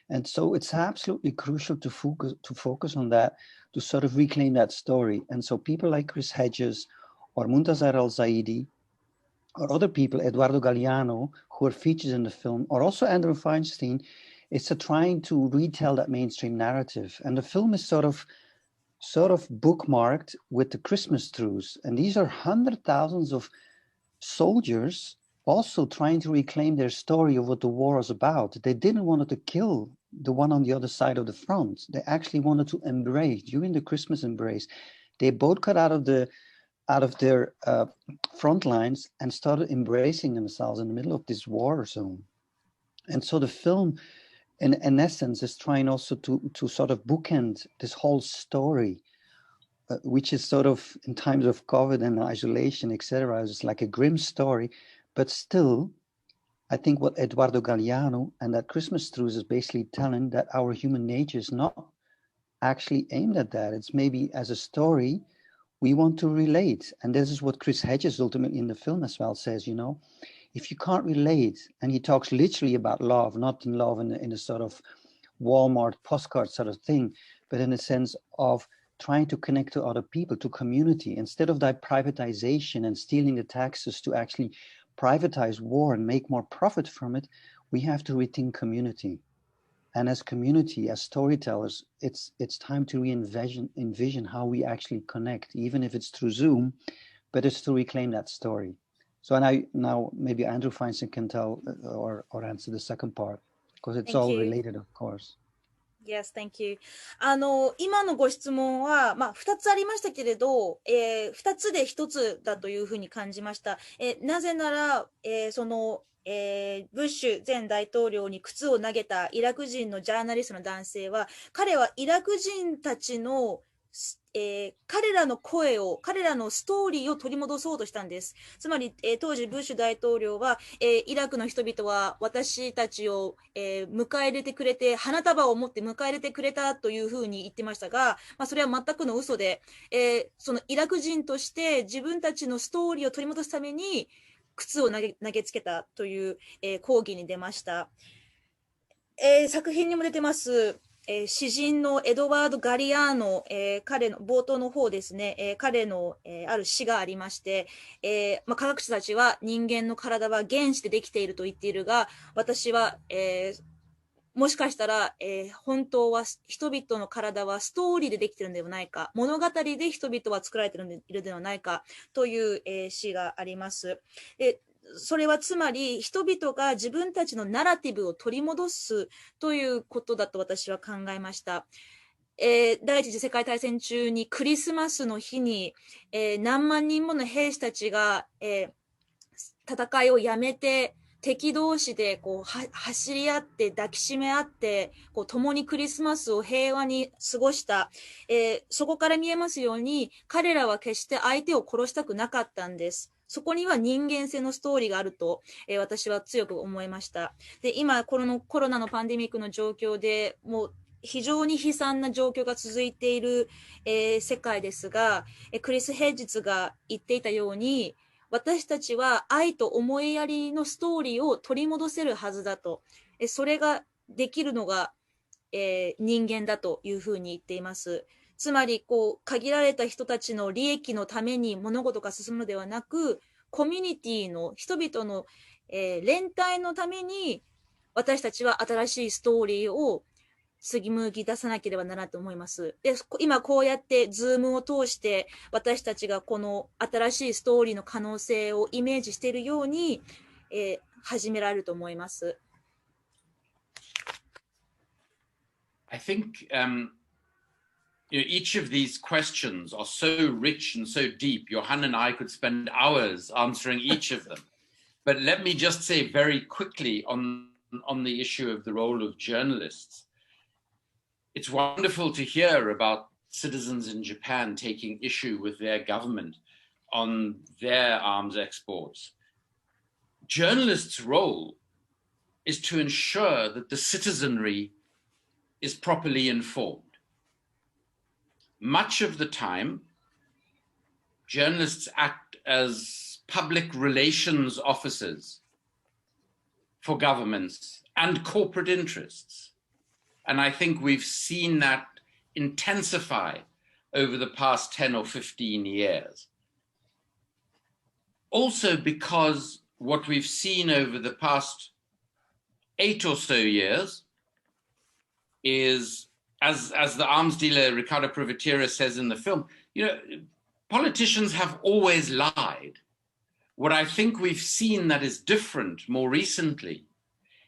And so it's absolutely crucial to focus on that, to sort of reclaim that story. And so people like Chris Hedges or Muntazar el-Zaidi or other people, Eduardo Galeano, who are featured in the film, or also Andrew Feinstein, is trying to retell that mainstream narrative. And the film is sort of bookmarked with the Christmas truce. And these are hundreds of thousands of soldiers also trying to reclaim their story of what the war was about. They didn't want to kill the one on the other side of the front. They actually wanted to embrace, during the Christmas embrace, they both got out of their front lines and started embracing themselves in the middle of this war zone. And so the film, in essence, is trying also to sort of bookend this whole story, which is sort of, in times of COVID and isolation, etc., it's like a grim story. But still, I think what Eduardo Galeano and that Christmas Truce is basically telling, that our human nature is not actually aimed at that. It's maybe as a story, we want to relate. And this is what Chris Hedges ultimately in the film as well says, you know, if you can't relate, and he talks literally about love, not in love in a sort of Walmart postcard sort of thing, but in a sense of trying to connect to other people, to community, instead of that privatization and stealing the taxes to actually privatize war and make more profit from it, we have to rethink community. And as community, as storytellers, it's time to envision how we actually connect, even if it's through Zoom, but it's to reclaim that story. So now maybe Andrew Feinstein can tell or answer the second part, because it's all related, of course. Yes, thank you. 今のご質問は、2つありましたけれど、2つで1つだというふうに感じました。なぜなら、ブッシュ前大統領に靴を投げたイラク人のジャーナリストの男性は、彼はイラク人たちの彼らの声を、彼らのストーリーを取り戻そうとしたんです。つまり、当時ブッシュ大統領は、イラクの人々は私たちを、迎え入れてくれて、花束を持って迎え入れてくれたというふうに言ってましたが、それは全くの嘘で、そのイラク人として自分たちのストーリーを取り戻すために靴を投げつけたという、抗議に出ました。作品にも出てます。詩人のエドワード・ガリアーノ、彼の冒頭の方ですね、彼の、ある詩がありまして、科学者たちは人間の体は原子でできていると言っているが、私は、もしかしたら、本当は人々の体はストーリーでできているのではないか、物語で人々は作られているのではないかという、詩があります。それはつまり人々が自分たちのナラティブを取り戻すということだと私は考えました。第一次世界大戦中にクリスマスの日に、何万人もの兵士たちが、戦いをやめて敵同士でこう走り合って抱きしめ合ってこう共にクリスマスを平和に過ごした、そこから見えますように彼らは決して相手を殺したくなかったんです。そこには人間性のストーリーがあると、私は強く思いました。で、今このコロナのパンデミックの状況でもう非常に悲惨な状況が続いている、世界ですが、クリス・ヘッジズが言っていたように私たちは愛と思いやりのストーリーを取り戻せるはずだと。それができるのが、人間だというふうに言っています。つまり、こう、限られた人たちの利益のために物事が進むのではなく、コミュニティの人々の、連帯のために、私たちは新しいストーリーを紡ぎ出さなければならないと思います。で、今こうやってズームを通して私たちがこの新しいストーリーの可能性をイメージしているように、始められると思います。I think each of these questions are so rich and so deep. Johan and I could spend hours answering each of them. But let me just say very quickly on the issue of the role of journalists. It's wonderful to hear about citizens in Japan taking issue with their government on their arms exports. Journalists' role is to ensure that the citizenry is properly informed. Much of the time, journalists act as public relations officers for governments and corporate interests. And I think we've seen that intensify over the past 10 or 15 years. Also because what we've seen over the past 8 or so years is, as the arms dealer Ricardo Privatera says in the film, politicians have always lied what I think we've seen that is different more recently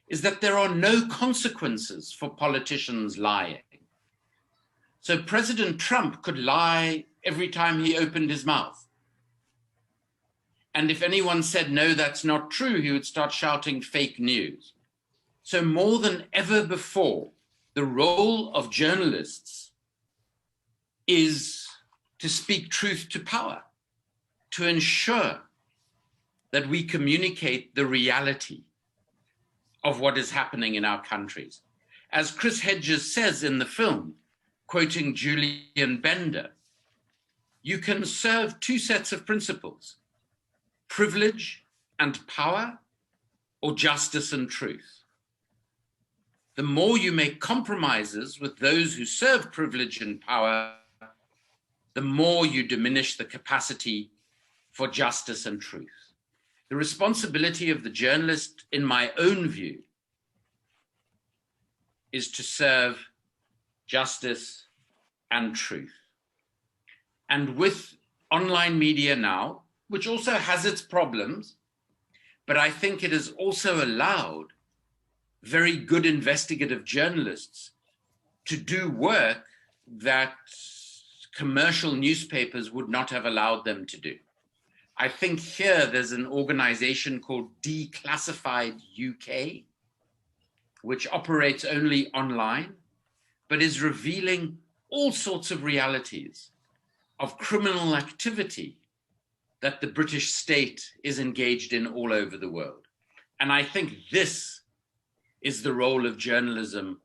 is that there are no consequences for politicians lying. So President Trump could lie every time he opened his mouth. And if anyone said, no, that's not true, he would start shouting fake news. So more than ever before, the role of journalists is to speak truth to power, to ensure that we communicate the reality of what is happening in our countries. As Chris Hedges says in the film, quoting Julian Bender, you can serve two sets of principles, privilege and power, or justice and truth. The more you make compromises with those who serve privilege and power, the more you diminish the capacity for justice and truth. The responsibility of the journalist, in my own view, is to serve justice and truth. And with online media now, which also has its problems, but I think it has also allowed very good investigative journalists to do work that commercial newspapers would not have allowed them to do. I think here there's an organization called Declassified UK, which operates only online, but is revealing all sorts of realities of criminal activity that the British state is engaged in all over the world. And I think this is the role of journalism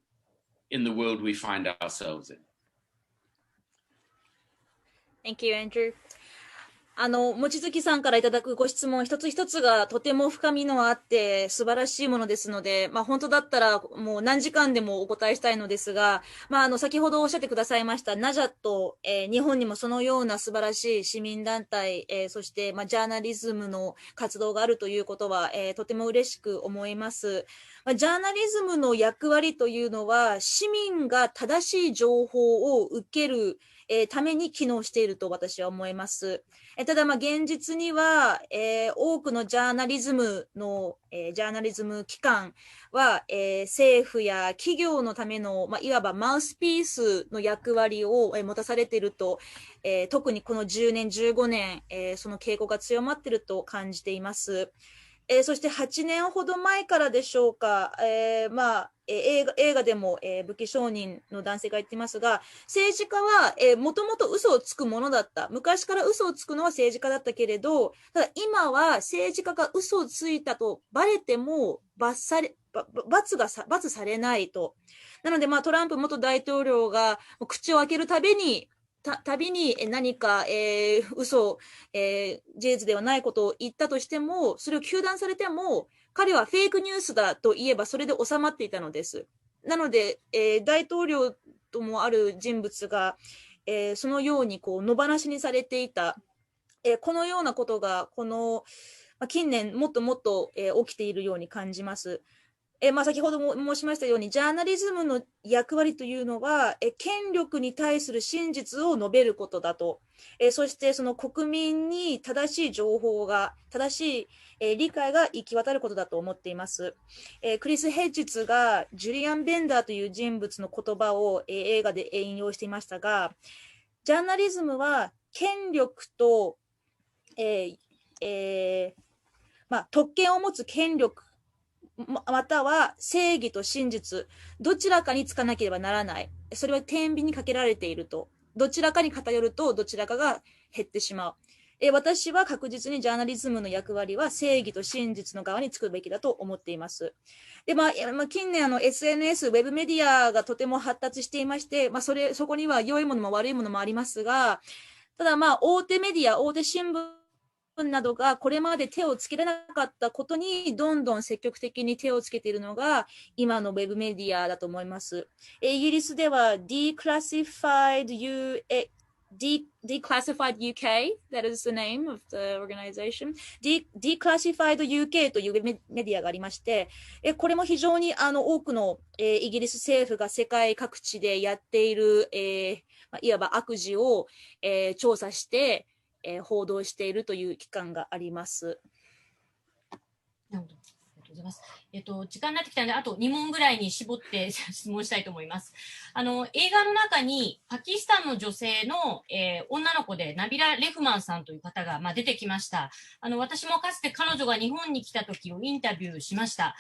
in the world we find ourselves in. Thank you, Andrew. 望月さんからいただくご質問一つ一つがとても深みのあって素晴らしいものですので、本当だったらもう何時間でもお答えしたいのですが、先ほどおっしゃってくださいましたナジャット、日本にもそのような素晴らしい市民団体、そして、ジャーナリズムの活動があるということは、とても嬉しく思います。ジャーナリズムの役割というのは市民が正しい情報を受けるために機能していると私は思います。ただ現実には、多くのジャーナリズム機関は、政府や企業のための、いわばマウスピースの役割を、持たされていると、特にこの10年、15年、その傾向が強まっていると感じています。そして8年ほど前からでしょうか、映画でも、武器商人の男性が言っていますが、政治家はもともと嘘をつくものだった。昔から嘘をつくのは政治家だったけれど、ただ今は政治家が嘘をついたとバレても罰されないと。なので、トランプ元大統領が口を開けるたびに何か、嘘、事実ではないことを言ったとしても、それを糾弾されても、彼はフェイクニュースだと言えばそれで収まっていたのです。なので、大統領ともある人物が、そのように野放しにされていた、このようなことが近年もっともっと、起きているように感じます。先ほども申しましたように、ジャーナリズムの役割というのは、権力に対する真実を述べることだと。そしてその国民に正しい情報が、正しい、理解が行き渡ることだと思っています。クリス・ヘッジズがジュリアン・ベンダーという人物の言葉を、映画で引用していましたが、ジャーナリズムは権力と、特権を持つ権力、または正義と真実、どちらかにつかなければならない。それは天秤にかけられていると。どちらかに偏るとどちらかが減ってしまう。私は確実にジャーナリズムの役割は正義と真実の側につくべきだと思っています。で、近年SNS、ウェブメディアがとても発達していまして、そこには良いものも悪いものもありますが、ただ大手メディア、大手新聞などがこれまで手をつけられなかったことにどんどん積極的に手をつけているのが今のウェブメディアだと思います。イギリスでは Declassified UK, that is the name of the organization. Declassified UK というメディアがありまして、これも非常に多くのイギリス政府が世界各地でやっているいわば悪事を調査して報道しているという機関があります。なるほど。ありがとうございます。時間になってきたので、あと2問ぐらいに絞って質問したいと思います。映画の中にパキスタンの女性の、女の子でナビラ・レフマンさんという方が、出てきました。私もかつて彼女が日本に来た時をインタビューしました。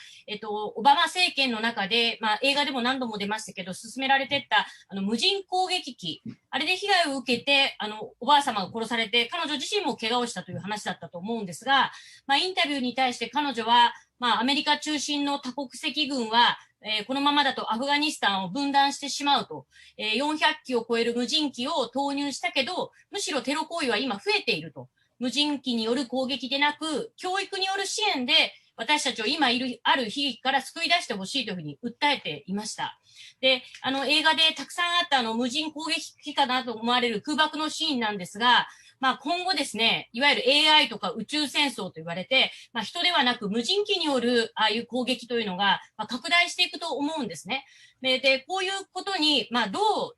オバマ政権の中で、映画でも何度も出ましたけど、進められていった無人攻撃機、あれで被害を受けて、おばあ様が殺されて、彼女自身も怪我をしたという話だったと思うんですが、インタビューに対して彼女は、アメリカ中心の多国籍軍は、このままだとアフガニスタンを分断してしまうと、400機を超える無人機を投入したけど、むしろテロ行為は今増えていると。無人機による攻撃でなく、教育による支援で、私たちを今いる、ある悲劇から救い出してほしいというふうに訴えていました。で、映画でたくさんあった無人攻撃機かなと思われる空爆のシーンなんですが、今後ですね、いわゆる AI とか宇宙戦争と言われて、人ではなく無人機によるああいう攻撃というのが、拡大していくと思うんですね。で、こういうことに、どう、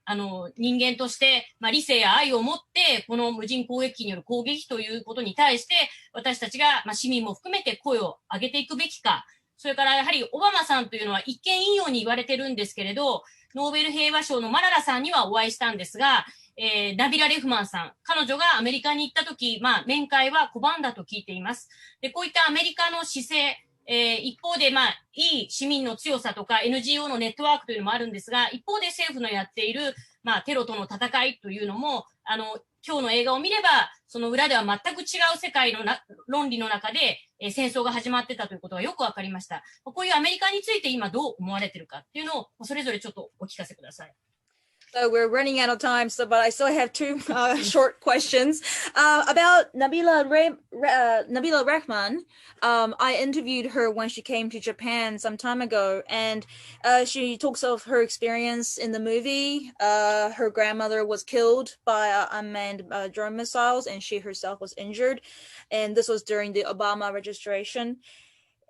人間として、理性や愛を持って、この無人攻撃機による攻撃ということに対して、私たちが、市民も含めて声を上げていくべきか。それからやはりオバマさんというのは一見いいように言われてるんですけれど、ノーベル平和賞のマララさんにはお会いしたんですが、ナビラ・レフマンさん、彼女がアメリカに行ったとき、面会は拒んだと聞いています。で、こういったアメリカの姿勢、一方で、いい市民の強さとか NGO のネットワークというのもあるんですが、一方で政府のやっている、テロとの戦いというのも、今日の映画を見れば、その裏では全く違う世界の論理の中で、戦争が始まってたということがよくわかりました。こういうアメリカについて今どう思われてるかっていうのを、それぞれちょっとお聞かせください。So we're running out of time, but I still have two short questions about Nabila Rehman. I interviewed her when she came to Japan some time ago, and she talks of her experience in the movie. Her grandmother was killed by unmanned drone missiles, and she herself was injured. And this was during the Obama registration.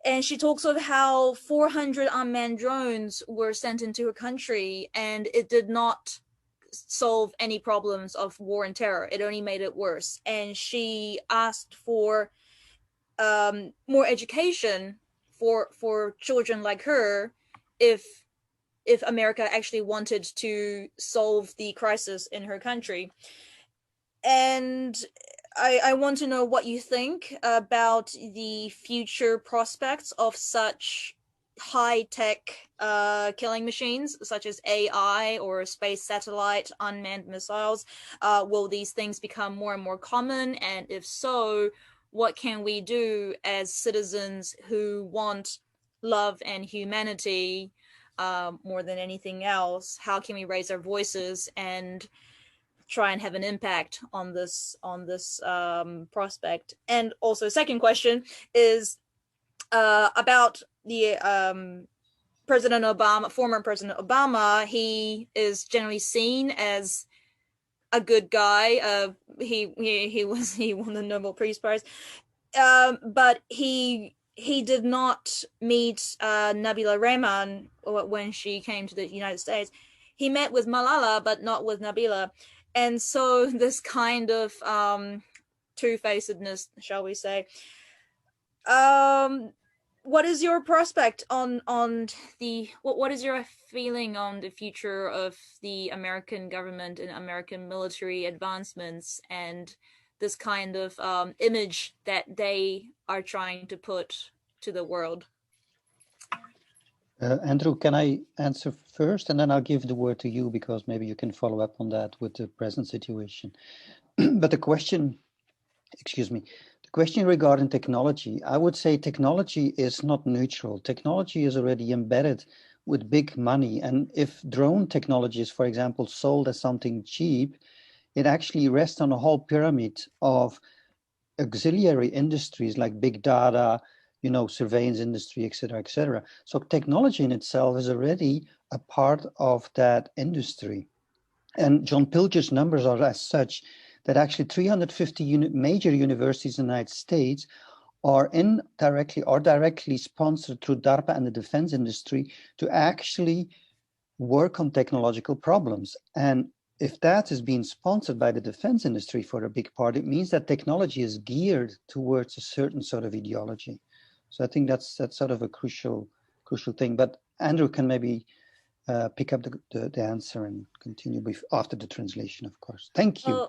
And she talks of how 400 unmanned drones were sent into her country, and it did not solve any problems of war and terror. It only made it worse. And she asked for more education for children like her if America actually wanted to solve the crisis in her country. And I want to know what you think about the future prospects of such high-tech killing machines, such as AI or space satellite, unmanned missiles. Will these things become more and more common? And if so, what can we do as citizens who want love and humanity more than anything else? How can we raise our voices and try and have an impact on this prospect? And also, second question is about the President Obama, former President Obama. He is generally seen as a good guy. He won the Nobel Peace Prize, but he did not meet Nabila Rehman when she came to the United States. He met with Malala, but not with Nabila. And so this kind of two-facedness, shall we say. What is your prospect on the, what is your feeling on the future of the American government and American military advancements and this kind of image that they are trying to put to the world? Andrew, can I answer first, and then I'll give the word to you because maybe you can follow up on that with the present situation. But the question regarding technology, I would say technology is not neutral. Technology is already embedded with big money. And if drone technology is, for example, sold as something cheap, it actually rests on a whole pyramid of auxiliary industries like big data, surveillance industry, et cetera, et cetera. So technology in itself is already a part of that industry. And John Pilger's numbers are as such that actually 350 major universities in the United States are indirectly or directly sponsored through DARPA and the defense industry to actually work on technological problems. And if that is being sponsored by the defense industry for a big part, it means that technology is geared towards a certain sort of ideology. So I think that's sort of a crucial thing. But Andrew can maybe pick up the answer and continue after the translation, of course. Thank you.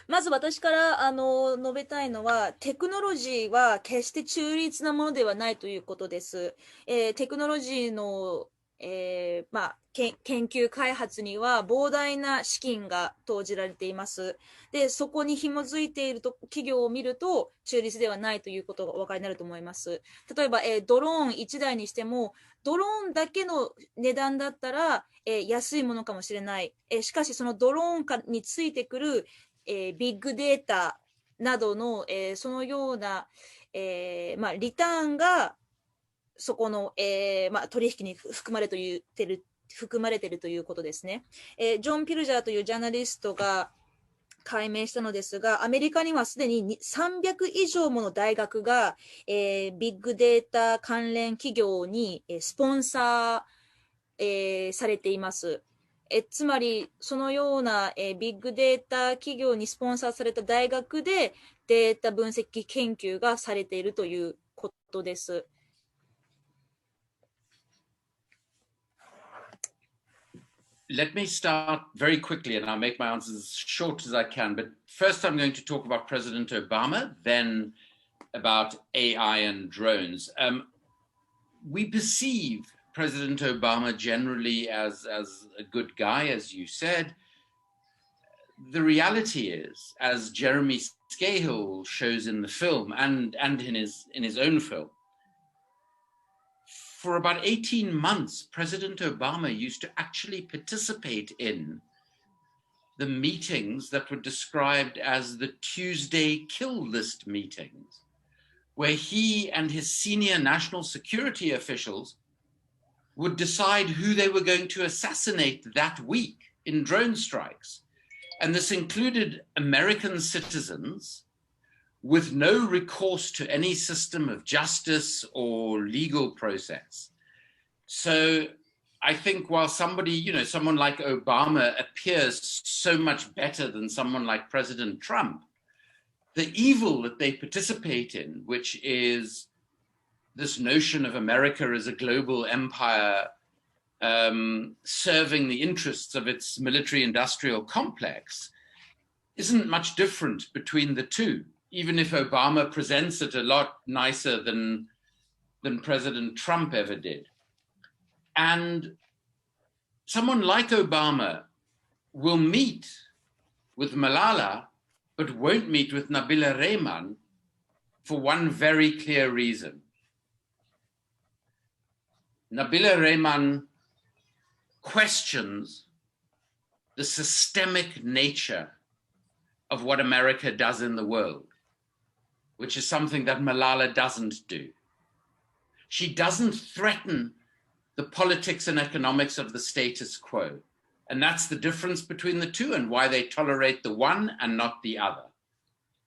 まず私から述べたいのは、テクノロジーは決して中立なものではないということです。テクノロジーの研究開発には膨大な資金が投じられています。で、そこに紐づいている企業を見ると中立ではないということがお分かりになると思います。例えば、ドローン1台にしても、ドローンだけの値段だったら、安いものかもしれない。しかし、そのドローンについてくる、ビッグデータなどの、そのような、リターンがそこの、取引に含まれているということですね。ジョン・ピルジャーというジャーナリストが解明したのですが、アメリカにはすでに300以上もの大学が、ビッグデータ関連企業にスポンサー、されています。つまり、そのようなビッグデータ企業にスポンサーされた大学でデータ分析研究がされているということです。Let me start very quickly, and I'll make my answers as short as I can. But first, I'm going to talk about President Obama, then about AI and drones. We perceive President Obama generally as a good guy, as you said. The reality is, as Jeremy Scahill shows in the film and in his own film, for about 18 months, President Obama used to actually participate in the meetings that were described as the Tuesday kill list meetings, where he and his senior national security officials would decide who they were going to assassinate that week in drone strikes. And this included American citizens with no recourse to any system of justice or legal process. So I think while someone like Obama appears so much better than someone like President Trump, the evil that they participate in, which is this notion of America as a global empire serving the interests of its military-industrial complex, isn't much different between the two. Even if Obama presents it a lot nicer than President Trump ever did. And someone like Obama will meet with Malala, but won't meet with Nabila Rehman for one very clear reason. Nabila Rehman questions the systemic nature of what America does in the world, which is something that Malala doesn't do. She doesn't threaten the politics and economics of the status quo. And that's the difference between the two and why they tolerate the one and not the other.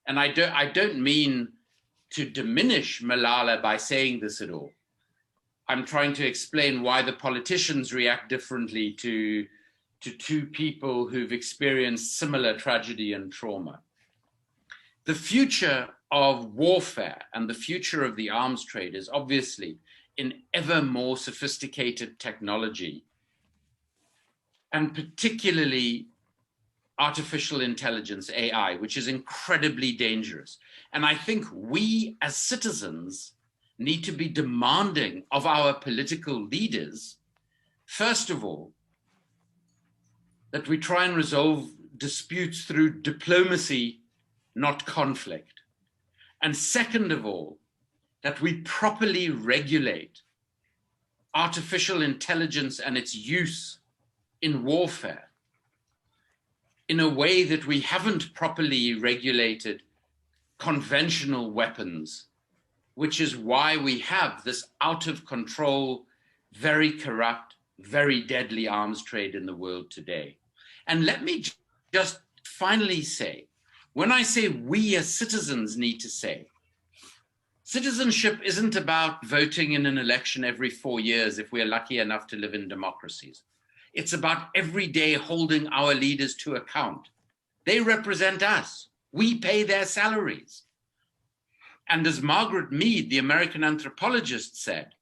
And I don't mean to diminish Malala by saying this at all. I'm trying to explain why the politicians react differently to two people who've experienced similar tragedy and trauma. The future of warfare and the future of the arms trade is obviously in ever more sophisticated technology, and particularly artificial intelligence, AI, which is incredibly dangerous. And I think we as citizens need to be demanding of our political leaders, first of all, that we try and resolve disputes through diplomacy, not conflict. And second of all, that we properly regulate artificial intelligence and its use in warfare in a way that we haven't properly regulated conventional weapons, which is why we have this out of control, very corrupt, very deadly arms trade in the world today. And let me just finally say, when I say we as citizens need to say, citizenship isn't about voting in an election every 4 years if we're lucky enough to live in democracies. It's about every day holding our leaders to account. They represent us. We pay their salaries. And as Margaret Mead, the American anthropologist, said,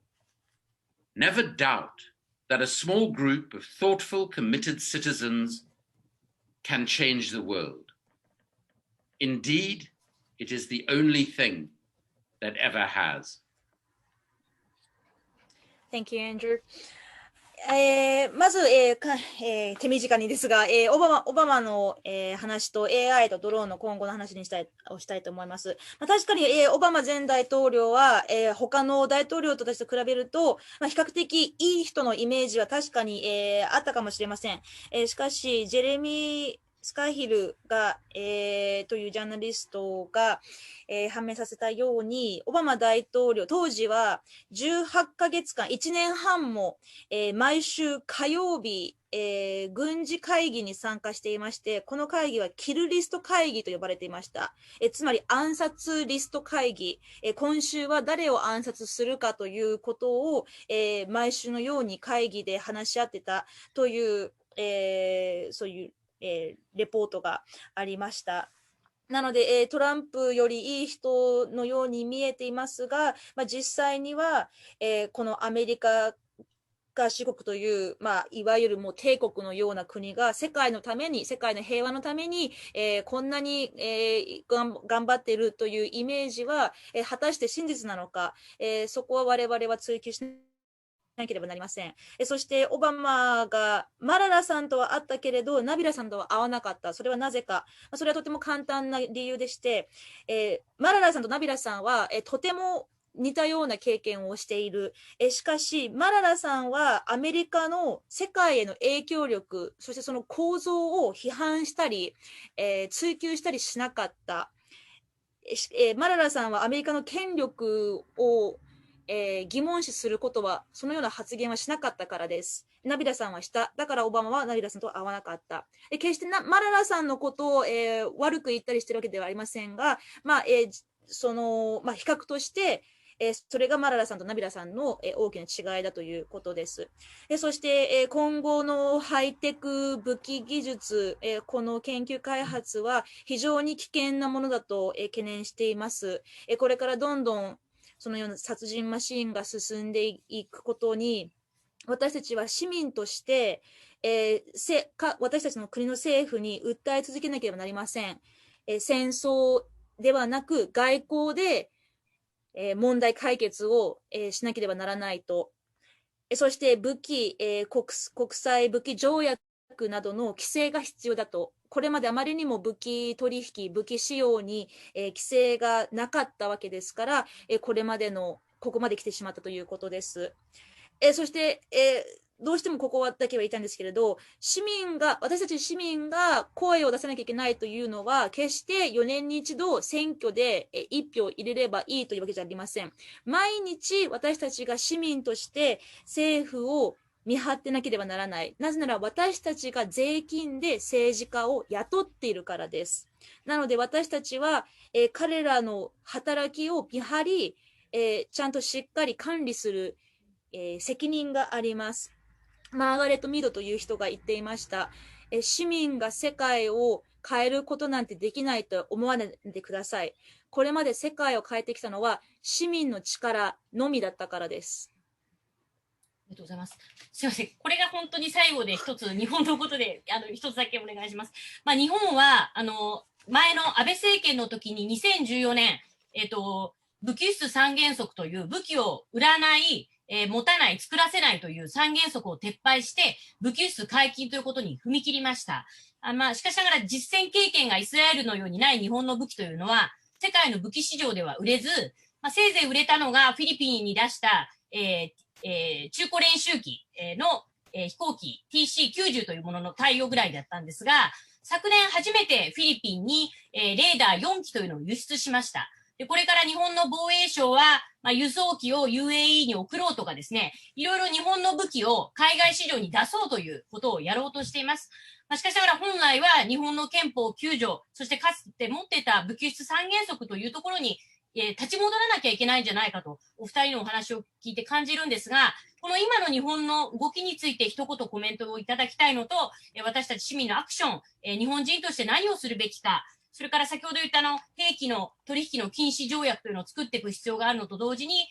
never doubt that a small group of thoughtful, committed citizens can change the world. Indeed, it is the only thing that ever has. Thank you, Andrew. まず、手短にですが、オバマの、話と AI とドローンの今後の話にしたいと思います。確かに、オバマ前大統領は、他の大統領と比べると、比較的いい人のイメージは確かに、あったかもしれません。しかし、ジェレミー・スカイヒルが、というジャーナリストが、判明させたように、オバマ大統領、当時は18ヶ月間、1年半も、毎週火曜日、軍事会議に参加していまして、この会議はキルリスト会議と呼ばれていました。つまり暗殺リスト会議、今週は誰を暗殺するかということを、毎週のように会議で話し合ってたという、そういうレポートがありました。なので、トランプよりいい人のように見えていますが、実際には、このアメリカ合衆国という、いわゆるもう帝国のような国が世界のために、世界の平和のために、こんなに、頑張っているというイメージは、果たして真実なのか、そこは我々は追求しなければなりません。そしてオバマがマララさんとは会ったけれどナビラさんとは会わなかった。それはなぜか。それはとても簡単な理由でして、マララさんとナビラさんは、とても似たような経験をしている。しかしマララさんはアメリカの世界への影響力、そしてその構造を批判したり、追求したりしなかった。マララさんはアメリカの権力を疑問視することは、そのような発言はしなかったからです。ナビラさんはした。だからオバマはナビラさんと会わなかった。決してマララさんのことを、悪く言ったりしてるわけではありませんが、比較として、それがマララさんとナビラさんの、大きな違いだということです。そして、今後のハイテク武器技術、この研究開発は非常に危険なものだと、懸念しています。これからどんどんそのような殺人マシーンが進んでいくことに、私たちは市民として、私たちの国の政府に訴え続けなければなりません。戦争ではなく外交で、問題解決を、しなければならないと。そして武器、国際武器条約などの規制が必要だと。これまであまりにも武器取引、武器使用に、規制がなかったわけですから、ここまで来てしまったということです。そして、どうしてもここだけは言いたいんですけれど、私たち市民が声を出さなきゃいけないというのは、決して4年に一度選挙で1票入れればいいというわけじゃありません。毎日私たちが市民として政府を見張ってなければならない。なぜなら私たちが税金で政治家を雇っているからです。なので私たちは、彼らの働きを見張り、ちゃんとしっかり管理する、責任があります。マーガレット・ミードという人が言っていました。市民が世界を変えることなんてできないと思わないでください。これまで世界を変えてきたのは市民の力のみだったからです。ありがとうございます。すいません。これが本当に最後で一つ、日本のことで、一つだけお願いします。日本は、前の安倍政権の時に2014年、武器輸出三原則という武器を売らない、持たない、作らせないという三原則を撤廃して、武器輸出解禁ということに踏み切りました。しかしながら実践経験がイスラエルのようにない日本の武器というのは、世界の武器市場では売れず、せいぜい売れたのがフィリピンに出した、中古練習機の飛行機 TC90 というものの対応ぐらいだったんですが、昨年初めてフィリピンにレーダー4機というのを輸出しました。で、これから日本の防衛省は、輸送機を UAE に送ろうとかですね、いろいろ日本の武器を海外市場に出そうということをやろうとしています。しかしながら本来は日本の憲法9条、そしてかつて持っていた武器輸出三原則というところに、立ち戻らなきゃいけないんじゃないかと、お二人のお話を聞いて感じるんですが、この今の日本の動きについて一言コメントをいただきたいのと、私たち市民のアクション、日本人として何をするべきか、それから先ほど言った兵器の取引の禁止条約というのを作っていく必要があるのと同時に、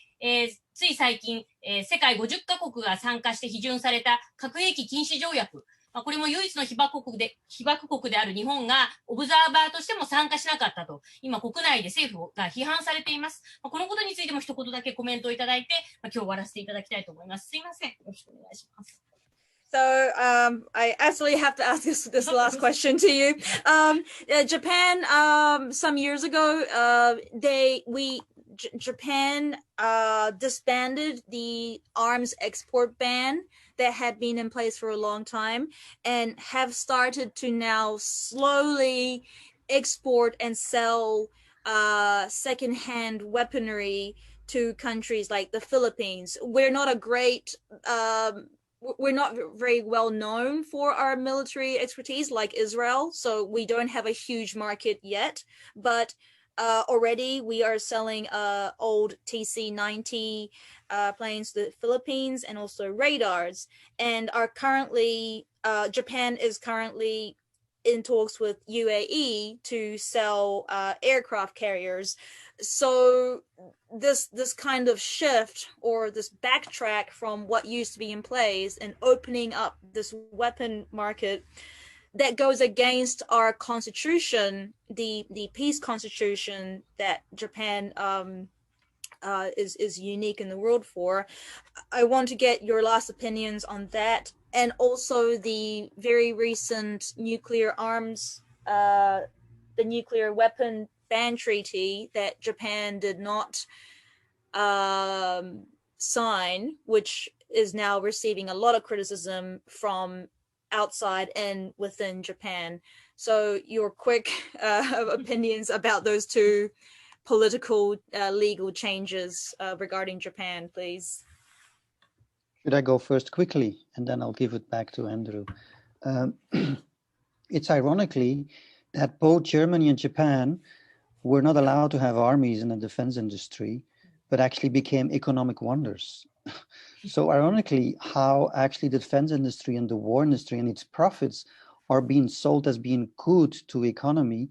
つい最近、世界50カ国が参加して批准された核兵器禁止条約、これも唯一の被爆国である日本がオブザーバーとしても参加しなかったと、今国内で政府が批判されています。このことについても一言だけコメントをいただいて、今日終わらせていただきたいと思います。すいません。よろしくお願いします。So I absolutely have to ask this last question to you. Japan, some years ago, Japan disbanded the arms export ban that had been in place for a long time and have started to now slowly export and sell secondhand weaponry to countries like the Philippines. We're not very well known for our military expertise like Israel, so we don't have a huge market yet, but already we are selling old TC-90 planes to the Philippines and also radars, and are currently Japan is currently in talks with UAE to sell aircraft carriers. So this kind of shift or this backtrack from what used to be in place and opening up this weapon market that goes against our constitution, the peace constitution that Japan is unique in the world for. I want to get your last opinions on that, and also the very recent nuclear arms, the nuclear weapon ban treaty that Japan did not sign, which is now receiving a lot of criticism from outside and within Japan. So your quick opinions about those two political legal changes regarding Japan, please. Should I go first quickly, and then I'll give it back to Andrew? It's ironically that both Germany and Japan were not allowed to have armies in the defense industry, but actually became economic wonders. So ironically, how actually the defense industry and the war industry and its profits are being sold as being good to the economy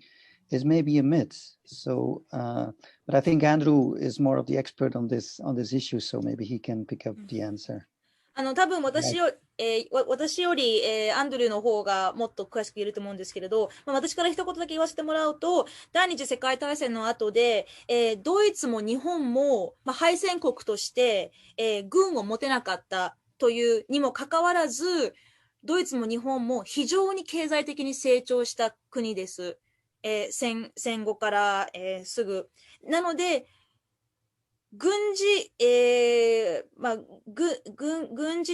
is maybe a myth. So, but I think Andrew is more of the expert on this issue, so maybe he can pick up the answer. 多分私より、アンドルーの方がもっと詳しく言えると思うんですけれど、私から一言だけ言わせてもらうと、第二次世界大戦の後で、ドイツも日本も、敗戦国として、軍を持てなかったというにもかかわらず、ドイツも日本も非常に経済的に成長した国です。戦後から、すぐ。なので、軍事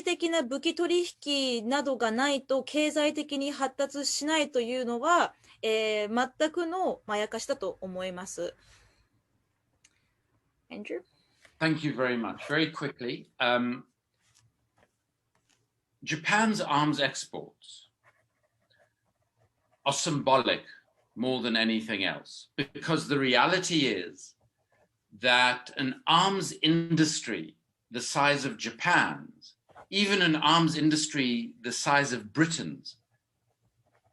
的な武器取引などがないと経済的に発達しないというのは、全くのまやかしだと思います。Andrew? Thank you very much. Very quickly, Japan's arms exports are symbolic more than anything else, because the reality is that an arms industry the size of Japan's, even an arms industry the size of Britain's,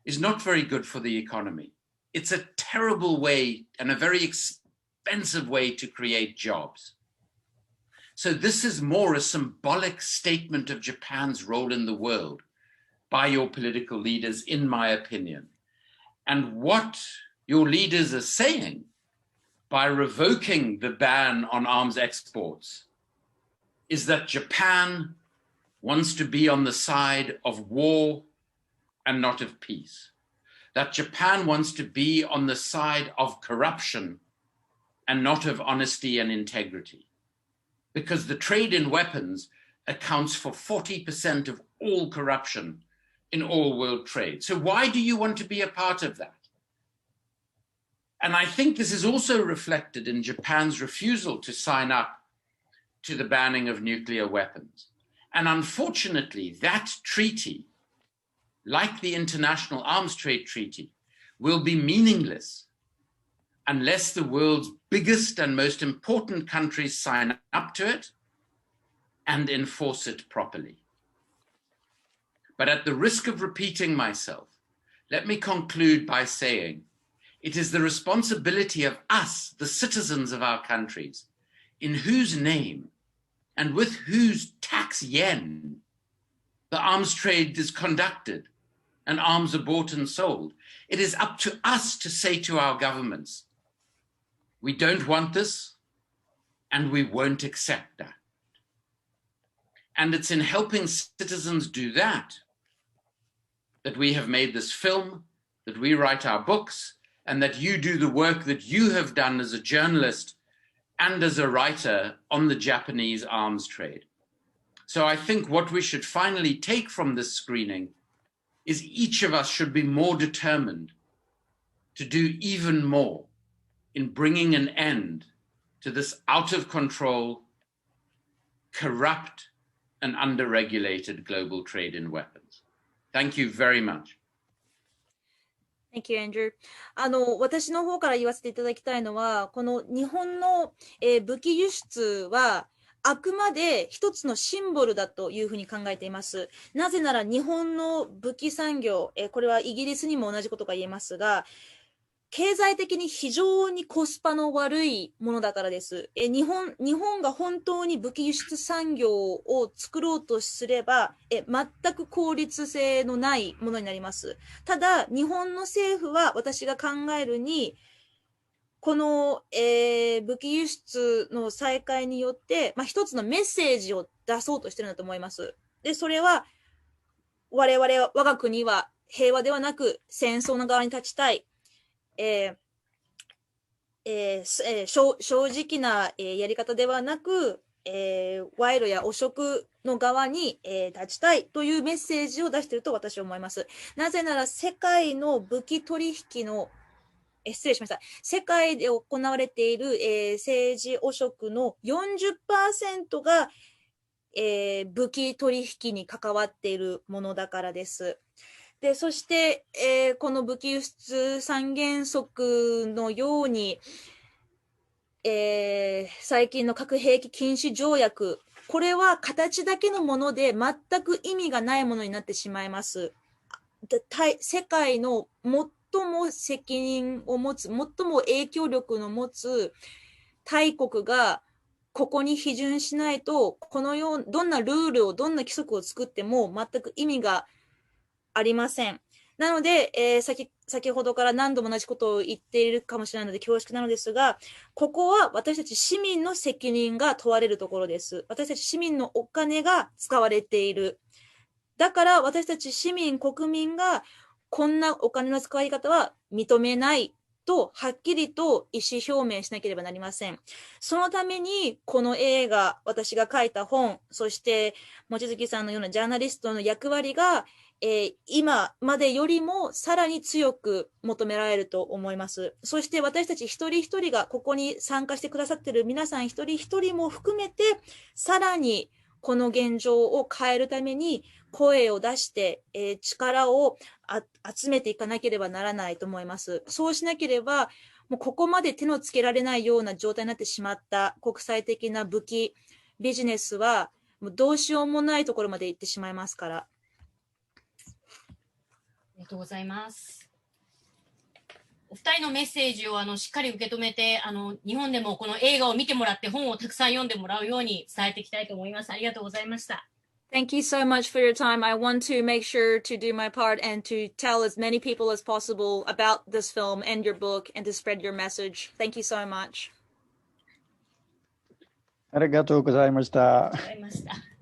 is not very good for the economy. It's a terrible way and a very expensive way to create jobs. So this is more a symbolic statement of Japan's role in the world by your political leaders, in my opinion. And what your leaders are saying by revoking the ban on arms exports is that Japan wants to be on the side of war and not of peace. That Japan wants to be on the side of corruption and not of honesty and integrity. Because the trade in weapons accounts for 40% of all corruption in all world trade. So why do you want to be a part of that? And I think this is also reflected in Japan's refusal to sign up to the banning of nuclear weapons. And unfortunately, that treaty, like the International Arms Trade Treaty, will be meaningless unless the world's biggest and most important countries sign up to it and enforce it properly. But at the risk of repeating myself, let me conclude by saying, It is the responsibility of us, the citizens of our countries, in whose name and with whose tax yen the arms trade is conducted and arms are bought and sold. It is up to us to say to our governments, we don't want this and we won't accept that. And it's in helping citizens do that that we have made this film, that we write our books, and that you do the work that you have done as a journalist and as a writer on the Japanese arms trade. So I think what we should finally take from this screening is each of us should be more determined to do even more in bringing an end to this out of control, corrupt, and under-regulated global trade in weapons. Thank you very much. Thank you, Andrew. 私の方から言わせていただきたいのは、この日本の、武器輸出は、あくまで一つのシンボルだというふうに考えています。なぜなら日本の武器産業、これはイギリスにも同じことが言えますが、経済的に非常にコスパの悪いものだからです。日本が本当に武器輸出産業を作ろうとすれば、全く効率性のないものになります。ただ、日本の政府は私が考えるに、この、武器輸出の再開によって、一つのメッセージを出そうとしてるんだと思います。で、それは、我が国は平和ではなく戦争の側に立ちたい。正直な、やり方ではなく、賄賂や汚職の側に、立ちたいというメッセージを出していると私は思います。なぜなら世界の武器取引の失礼しました。世界で行われている、政治汚職の 40% が、武器取引に関わっているものだからです。で、そして、この武器輸出三原則のように、最近の核兵器禁止条約、これは形だけのもので全く意味がないものになってしまいます。世界の最も責任を持つ、最も影響力の持つ大国がここに批准しないと、どんなルールを、どんな規則を作っても全く意味がありません。なので、先ほどから何度も同じことを言っているかもしれないので恐縮なのですが、ここは私たち市民の責任が問われるところです。私たち市民のお金が使われている。だから私たち市民、国民がこんなお金の使い方は認めないとはっきりと意思表明しなければなりません。そのためにこの映画、私が書いた本、そして望月さんのようなジャーナリストの役割が、今までよりもさらに強く求められると思います。そして私たち一人一人がここに参加してくださっている皆さん一人一人も含めてさらにこの現状を変えるために声を出して、力を集めていかなければならないと思います。そうしなければもうここまで手のつけられないような状態になってしまった国際的な武器ビジネスはもうどうしようもないところまで行ってしまいますから。ありがとうございます。お二人のメッセージをしっかり受け止めて日本でもこの映画を見てもらって本をたくさん読んでもらうように伝えていきたいと思います。ありがとうございました。Thank you so much for your time. I want to make sure to do my part and to tell as many people as possible about this film and your book and to spread your message. Thank you so much. ありがとうございました。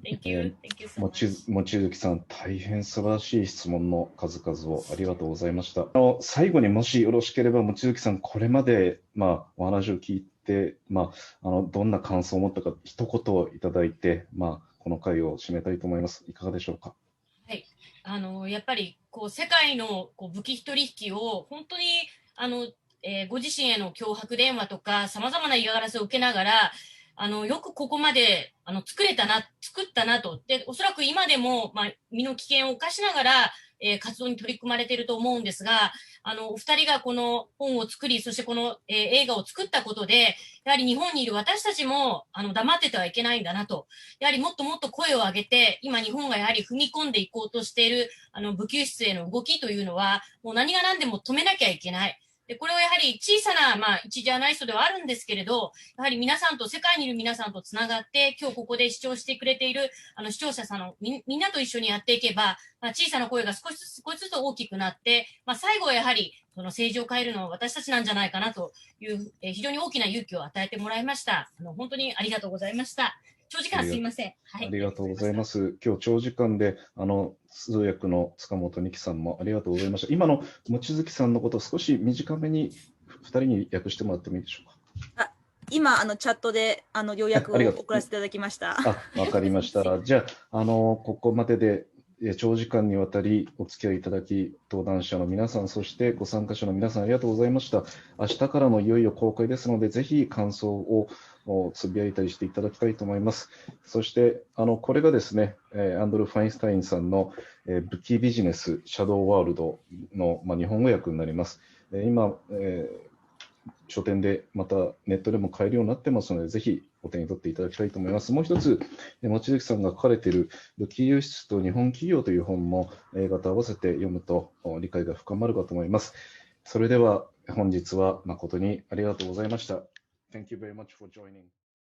Thank you. Thank you so much. 望月さん、大変素晴らしい質問の数々をありがとうございました。最後にもしよろしければ、望月さん、これまで、お話を聞いて、どんな感想を持ったか、一言いただいて、この回を締めたいと思います。いかがでしょうか。はい。やっぱり、世界の武器取引を、本当に、ご自身への脅迫電話とか、様々な嫌がらせを受けながら、よくここまで作ったなと。で、おそらく今でも、身の危険を冒しながら、活動に取り組まれていると思うんですが、お二人がこの本を作り、そしてこの、映画を作ったことで、やはり日本にいる私たちも黙っててはいけないんだなと。やはりもっともっと声を上げて、今日本がやはり踏み込んでいこうとしている武器輸出への動きというのは、もう何が何でも止めなきゃいけない。で、これはやはり小さな、一ジャーナリストではあるんですけれど、やはり皆さんと、世界にいる皆さんとつながって、今日ここで視聴してくれている、視聴者さんのみんなと一緒にやっていけば、小さな声が少しずつ大きくなって、最後はやはり、その政治を変えるのは私たちなんじゃないかなという、非常に大きな勇気を与えてもらいました。本当にありがとうございました。長時間すいません。はい、ありがとうございます。今日長時間で、通訳の塚本二木さんもありがとうございました。今の望月さんのことを少し短めに2人に訳してもらってもいいでしょうか。今、チャットで要約を送らせていただきました。わかりました。じゃあ、ここまでで長時間にわたりお付き合いいただき、登壇者の皆さん、そしてご参加者の皆さん、ありがとうございました。明日からのいよいよ公開ですので、ぜひ感想をつぶやいたりしていただきたいと思います。そして、これがですね、アンドル・ファインスタインさんの武器ビジネス、シャドーワールドの日本語訳になります。今、書店でまたネットでも買えるようになってますので、ぜひお手に取っていただきたいと思います。もう一つ、望月さんが書かれている武器輸出と日本企業という本も映画と合わせて読むと理解が深まるかと思います。それでは本日は誠にありがとうございました。Thank you very much for joining.